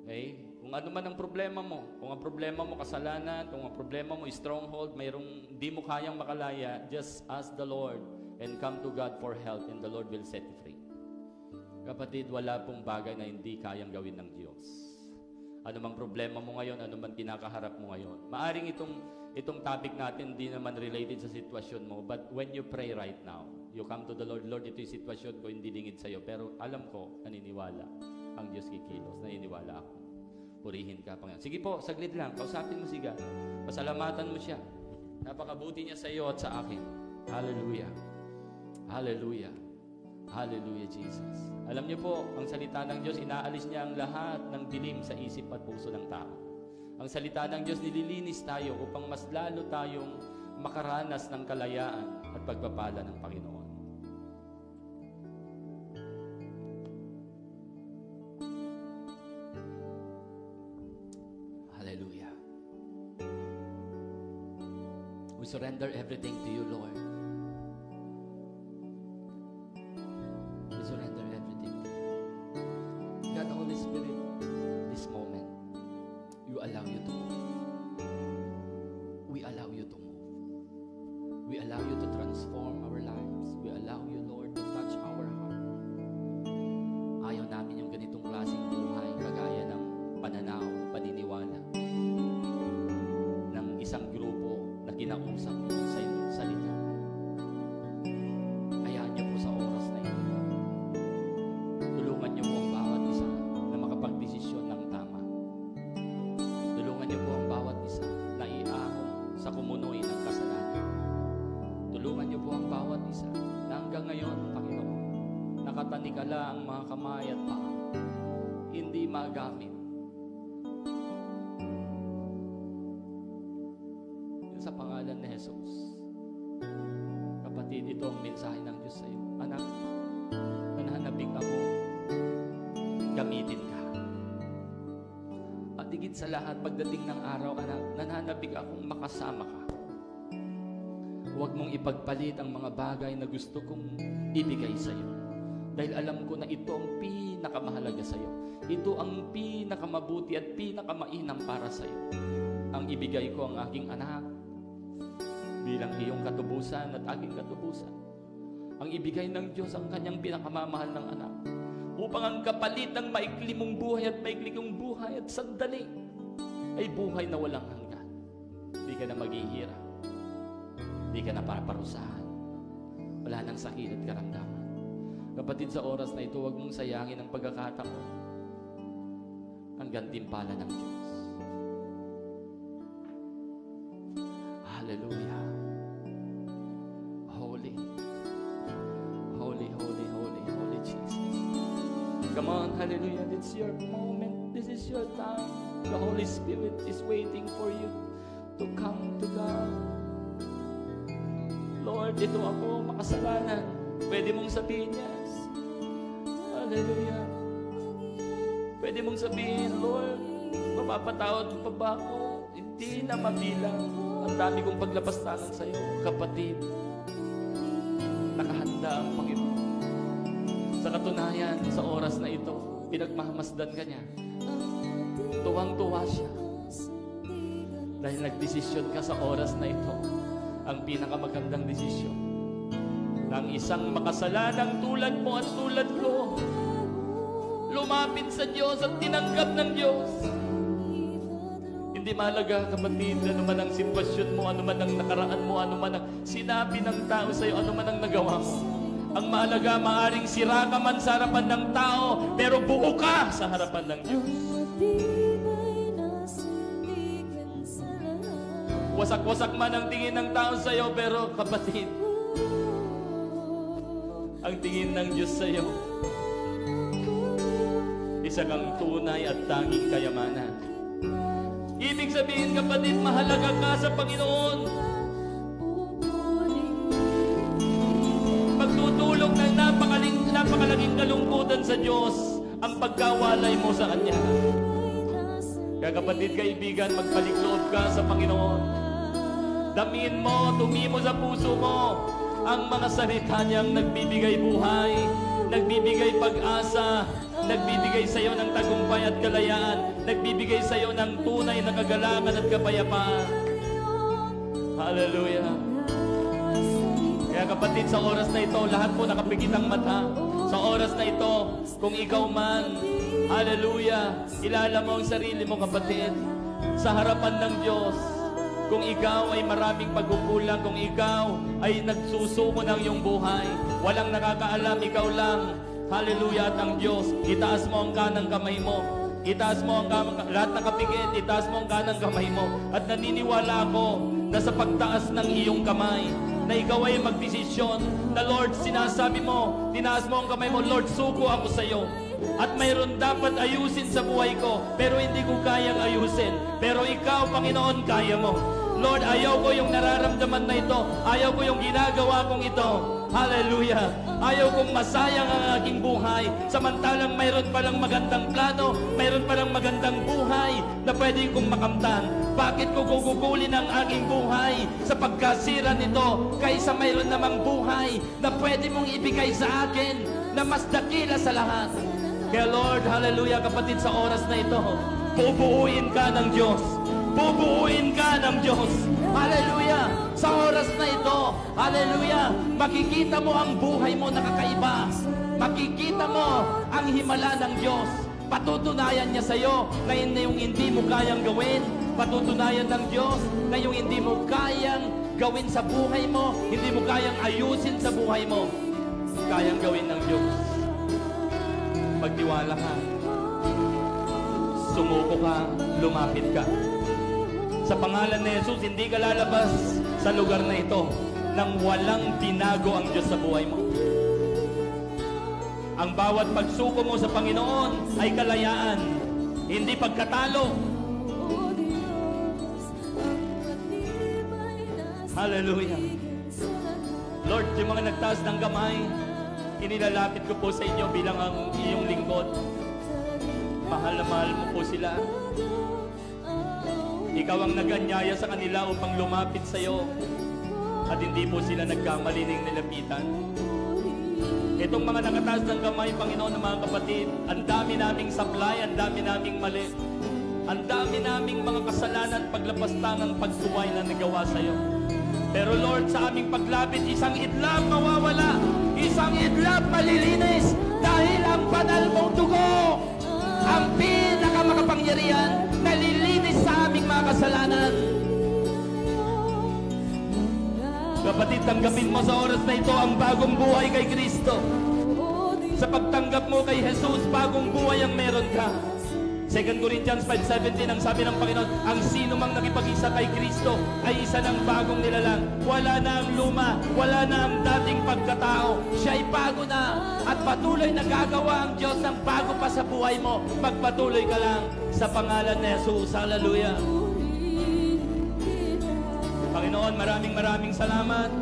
okay? Kung ano man ang problema mo, kung ang problema mo kasalanan, kung ang problema mo stronghold, mayroong di mo kayang makalaya, just ask the Lord and come to God for help and the Lord will set you free. Kapatid, wala pong bagay na hindi kayang gawin ng Diyos. Ano mang problema mo ngayon, ano man kinakaharap mo ngayon. Maaring itong topic natin di naman related sa sitwasyon mo, but when you pray right now, you come to the Lord, Lord, ito yung sitwasyon ko, hindi lingid sa'yo, pero alam ko, naniniwala ang Diyos kikilos, naniniwala ako. Purihin ka, Panginoon. Sige po, saglit lang, kausapin mo si God. Pasalamatan mo siya. Napakabuti niya sa iyo at sa akin. Hallelujah. Hallelujah. Hallelujah, Jesus. Alam niyo po, ang salita ng Diyos, inaalis niya ang lahat ng dilim sa isip at puso ng tao. Ang salita ng Diyos, nililinis tayo upang mas lalo tayong makaranas ng kalayaan at pagpapala ng Panginoon. Hallelujah. We surrender everything to you, Lord. We surrender everything to you. God, Holy Spirit, this moment, you allow you to move. We allow you to move. We allow you to transform our lives. We allow you, Lord, to touch our heart. Ayaw namin yung ganitong klaseng buhay, kagaya ng pananaw, paniniwala ng isang grupo na kinausap sa iyong salita. Hayaan niyo po sa oras na ito. Tulungan niyo po ang bawat isa na makapagdesisyon ng tama. Tulungan niyo po ang bawat isa na iahon sa kumunoy ng kasalanan. Tulungan niyo po ang bawat isa na hanggang ngayon, Panginoon, nakatanikala ang mga kamay at paa, hindi magamit. Sa pangalan ni Jesus. Kapatid, ito ang mensahe ng Diyos sa iyo. Anak, nananabik ako, gamitin ka. At higit sa lahat, pagdating ng araw, anak, nananabik akong makasama ka. Huwag mong ipagpalit ang mga bagay na gusto kong ibigay sa iyo. Dahil alam ko na ito ang pinakamahalaga sa iyo. Ito ang pinakamabuti at pinakamainam para sa iyo. Ang ibigay ko ang aking anak, bilang iyong katubusan at aking katubusan. Ang ibigay ng Diyos ang kanyang pinakamamahal ng anak. Upang ang kapalit ng maikli mong buhay at maikli kong buhay at sandali ay buhay na walang hanggan. Hindi ka na maghihirap. Hindi ka na paparusahan. Wala nang sakit at karamdaman. Kapatid, sa oras na ito, huwag mong sayangin ang pagkakataon. Ang gantimpala ng Diyos. Hallelujah. Holy. Holy, holy, holy, holy Jesus. Come on, hallelujah. It's your moment. This is your time. The Holy Spirit is waiting for you to come to God. Lord, ito ako, makasalanan. Pwede mong sabihin yan. Hallelujah. Pwede mong sabihin, Lord, mapapatawad mo pa ba ako? Hindi na mabilang. Ang dami kong paglapastangan sa iyo, kapatid. Nakahanda ang Panginoon. Sa katunayan, sa oras na ito, pinagmamasdan ka niya. Tuwang-tuwa siya. Dahil nagdesisyon ka sa oras na ito, ang pinakamagandang desisyon. Ng isang makasalanang tulad mo at tulad ko, lumapit sa Diyos at tinanggap ng Diyos. Hindi mahalaga, kapatid, ano man ang sitwasyon mo, ano man ang nakaraan mo, ano man ang sinabi ng tao sa iyo, ano man ang nagawa mo. Ang mahalaga, maaring sira ka man sa harapan ng tao, pero buo ka sa harapan ng Diyos. Wasak-wasak man ang tingin ng tao sa iyo, pero kapatid, ang tingin ng Diyos sa iyo, isa kang tunay at tanging kayamanan. Ibig sabihin, kapatid, mahalaga ka sa Panginoon. Magtutulog ng napakalaking kalungkutan sa Diyos ang pagkawalay mo sa Kanya. Kaya kapatid, kaibigan, magpalikoob ka sa Panginoon. Damin mo, tumi mo sa puso mo ang mga salita niyang nagbibigay buhay, nagbibigay pag-asa, nagbibigay sa iyo ng tagumpay at kalayaan, nagbibigay sa iyo ng tunay na kagalangan at kapayapaan. Hallelujah. Kaya kapatid, sa oras na ito, lahat po nakapikit ang mata. Sa oras na ito, kung ikaw man, hallelujah, ilala mo ang sarili mo, kapatid, sa harapan ng Diyos. Kung ikaw ay maraming pagkukulang, kung ikaw ay nagsusuko ng iyong buhay, walang nakakaalam, ikaw lang. Hallelujah, at ang Diyos, itaas mo ang kanang kamay mo. Itaas mo ang lahat ng kapikit, itaas mo ang kanang kamay mo. At naniniwala ako na sa pagtaas ng iyong kamay, na ikaw ay magdesisyon, na Lord, sinasabi mo, tinaas mo ang kamay mo, Lord, suko ako sa iyo. At mayroon dapat ayusin sa buhay ko, pero hindi ko kayang ayusin. Pero ikaw, Panginoon, kaya mo. Lord, ayaw ko yung nararamdaman na ito. Ayaw ko yung ginagawa kong ito. Hallelujah. Ayaw kong masayang ang aking buhay. Samantalang mayroon palang magandang plano, mayroon palang magandang buhay na pwede kong makamtan. Bakit ko gugugulin ang aking buhay sa pagkasira nito kaysa mayroon namang buhay na pwede mong ibigay sa akin na mas dakila sa lahat? Kaya Lord, hallelujah, kapatid, sa oras na ito, bubuuin ka ng Diyos. Bubuuin ka ng Diyos. Hallelujah. Sa oras na ito, hallelujah, makikita mo ang buhay mo na kakaiba. Makikita mo ang himala ng Diyos. Patutunayan niya sa iyo na yung hindi mo kayang gawin. Patutunayan ng Diyos na yung hindi mo kayang gawin sa buhay mo, hindi mo kayang ayusin sa buhay mo, kayang gawin ng Diyos. Magtiwala ka. Sumuko ka, lumapit ka. Sa pangalan ni Jesus, hindi ka lalabas sa lugar na ito nang walang binago ang Diyos sa buhay mo. Ang bawat pagsuko mo sa Panginoon ay kalayaan, hindi pagkatalo. Hallelujah. Lord, yung mga nagtaas ng kamay, inilalapit ko po sa inyo bilang ang iyong lingkod. Mahal na mahal mo po sila. Ikaw ang nag-anyaya sa kanila upang lumapit sa iyo at hindi po sila nagkamali ng nilapitan. Itong mga nakataas ng kamay, Panginoon, ng mga kapatid, ang dami naming sablay, ang dami naming mali, ang dami naming mga kasalanan, paglapastangan, pagsuway na nagawa sa iyo. Pero Lord, sa aming paglapit, isang idlap mawawala, isang idlap malilinis dahil ang banal mong dugo, ang pinakamakapangyarihan, nalilinis sa aming mga kasalanan. Kapatid, tanggapin mo sa oras na ito ang bagong buhay kay Kristo. Sa pagtanggap mo kay Jesus, bagong buhay ang meron ka. 2 Corinthians 5:17, ang sabi ng Panginoon, ang sino mang nakipag-isa kay Kristo ay isa ng bagong nilalang. Wala na ang luma, wala na ang dating pagkatao. Siya ay bago na at patuloy na gagawa ang Diyos ng bago pa sa buhay mo. Magpatuloy ka lang sa pangalan ni Jesus. Hallelujah. Panginoon, maraming salamat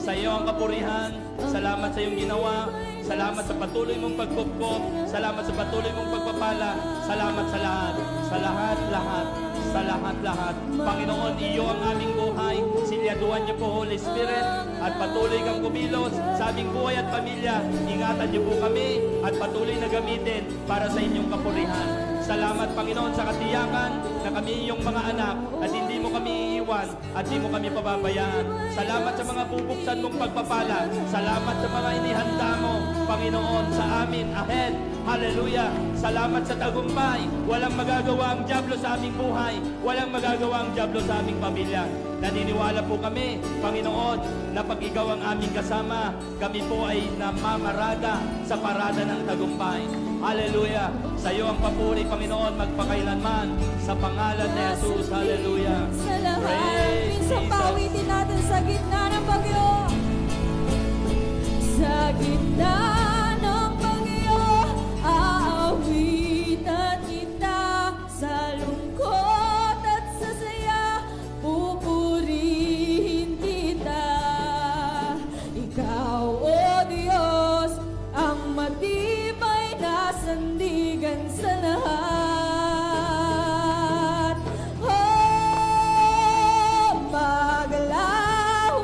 Sa iyo ang kapurihan. Salamat sa iyong ginawa. Salamat sa patuloy mong pagkupkop. Salamat sa patuloy mong pagpapala. Salamat sa lahat. Sa lahat-lahat. Sa lahat-lahat. Panginoon, iyo ang aming buhay. Silyaduhan niyo po, Holy Spirit. At patuloy kang kumilos sa aming buhay at pamilya. Ingatan niyo po kami at patuloy na gamitin para sa inyong kapurihan. Salamat, Panginoon, sa katiyakan na kami iyong mga anak at hindi mo kami iiwan at hindi mo kami pababayaan. Salamat sa mga bubuksan mong pagpapala. Salamat sa mga inihanda mo, Panginoon, sa amin ahead. Hallelujah! Salamat sa tagumpay. Walang magagawa ang dyablo sa aming buhay. Walang magagawa ang dyablo sa aming pamilya. Naniniwala po kami, Panginoon, na pag ikaw ang aming kasama, kami po ay namamarada sa parada ng tagumpay. Hallelujah! Sa iyo ang papuri, Panginoon, magpakailanman. Sa pangalan ni Jesus. Hallelujah! Sa lahat, Praise minsan Jesus. pawitin natin sa gitna ng bagyo. Sa gitna ng bagyo, aawitan kita. Sa lungkot at sa saya, pupurihin kita. Ikaw, O Diyos, ang matibay na sandigan sa lahat. Oh, maglaho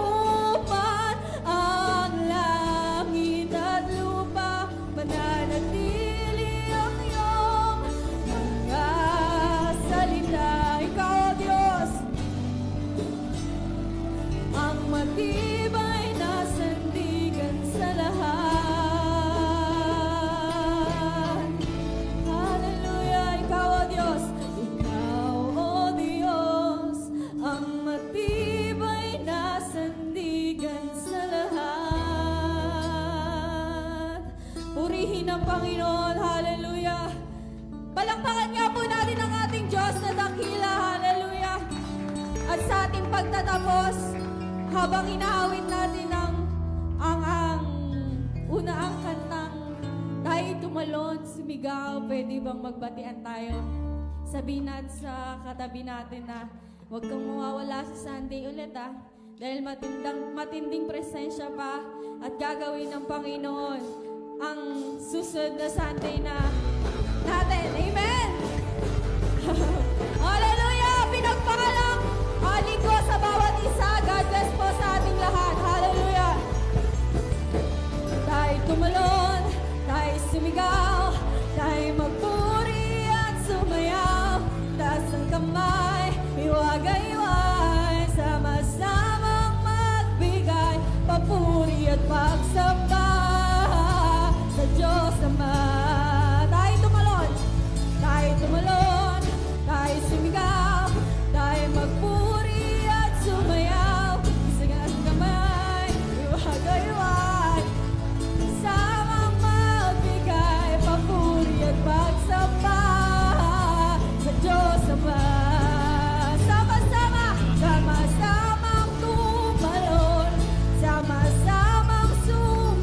man ang langit at lupa, mananatili ang iyong mga salita. Ikaw, O Diyos, ang matibay na sandigan sa lahat. Hallelujah! Ikaw, O Diyos, Ikaw, O Diyos, ang matibay na sandigan sa lahat. Purihin ang Panginoon. Hallelujah! Palakpakan nga po natin ang ating Diyos na dakila. Hallelujah! At sa ating pagtatapos, habang inaawit natin ang kantang tayo tumalon, sumigaw, pwede bang magbatian tayo? Sabihin natin sa katabi natin na huwag kang mawawala sa Sunday ulit dahil matinding presensya pa at gagawin ng Panginoon ang susunod na Sunday na natin. Amen! Hallelujah! Pinagpakalang linggo sa bawat isa. God bless po sa ating lahat. Hallelujah! Tayo tumalon, tayo sumigaw, tayo magpuri at sumayaw. Taas ang kamay, iwagay-iway, sama-samang magbigay papuri at pagsamba sa Diyos Ama. Tayo tumalon, tayo sumigaw, tayo magpuri at sumayaw. Isang ang kamay, iwagay-iway, samang magbigay papuri at pagsamba sa Diyos Ama. Sama-samang tumalon, sama-samang sumayaw.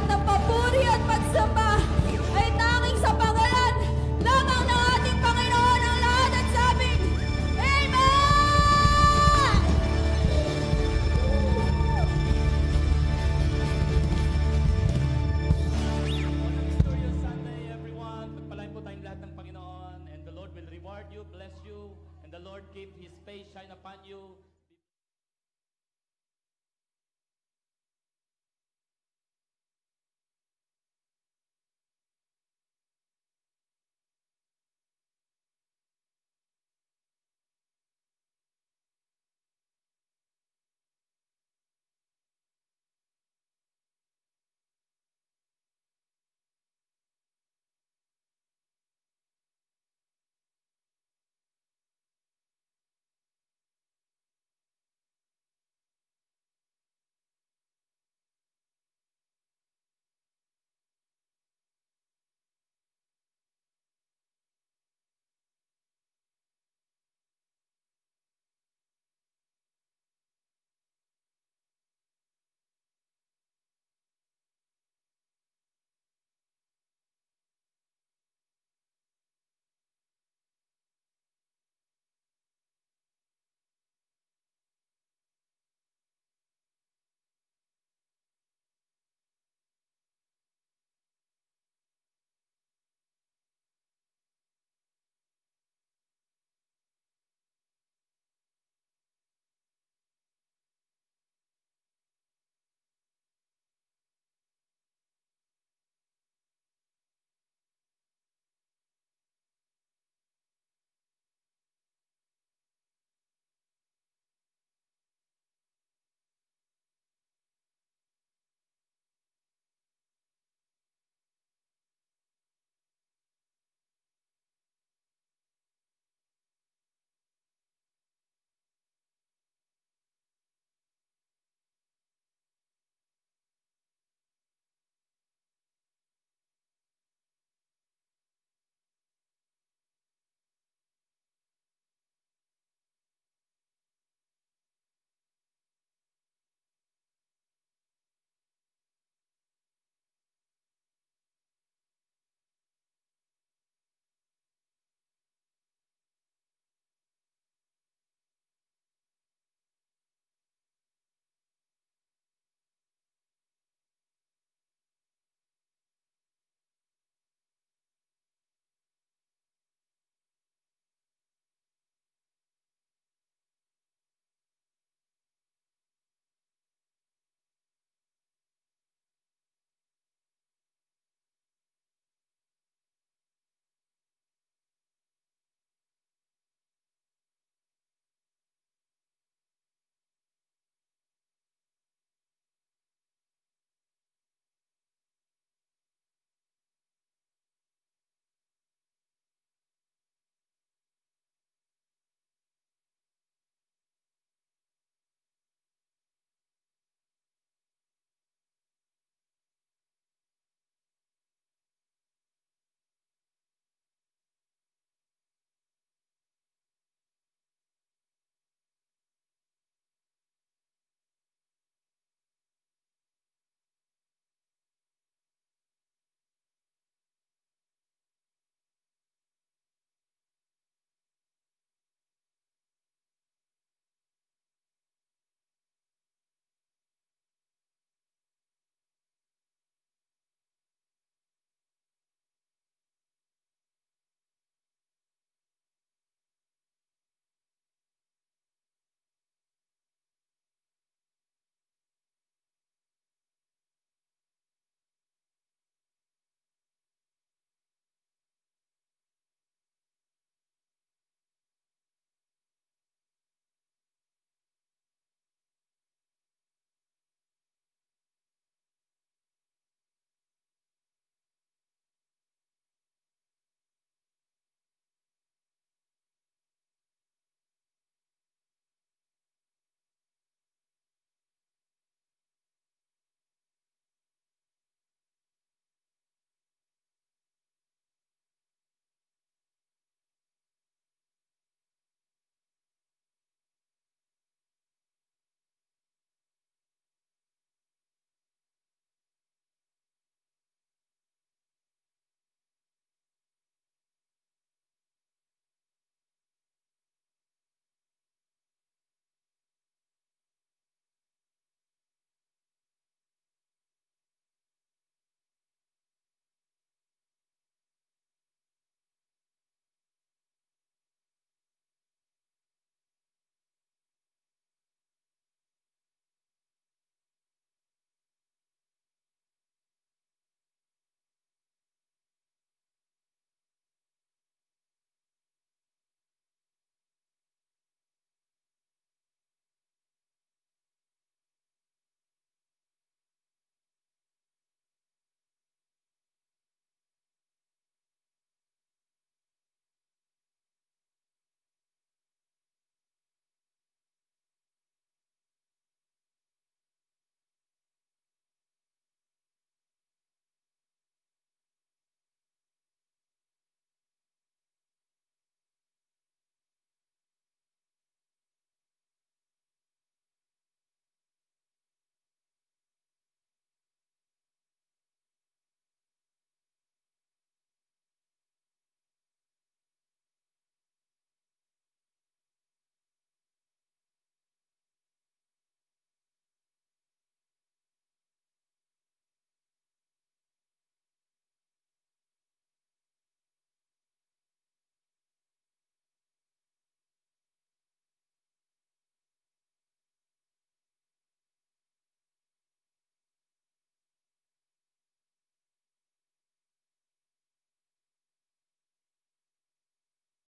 ng papuri at pagsamba ay tanging sa pangalan lamang ng ating Panginoon ang lahat at sabing, Amen! Victorious Sunday, everyone. Pagpalain po tayong lahat ng Panginoon, and the Lord will reward you, bless you, and the Lord keep His face shine upon you,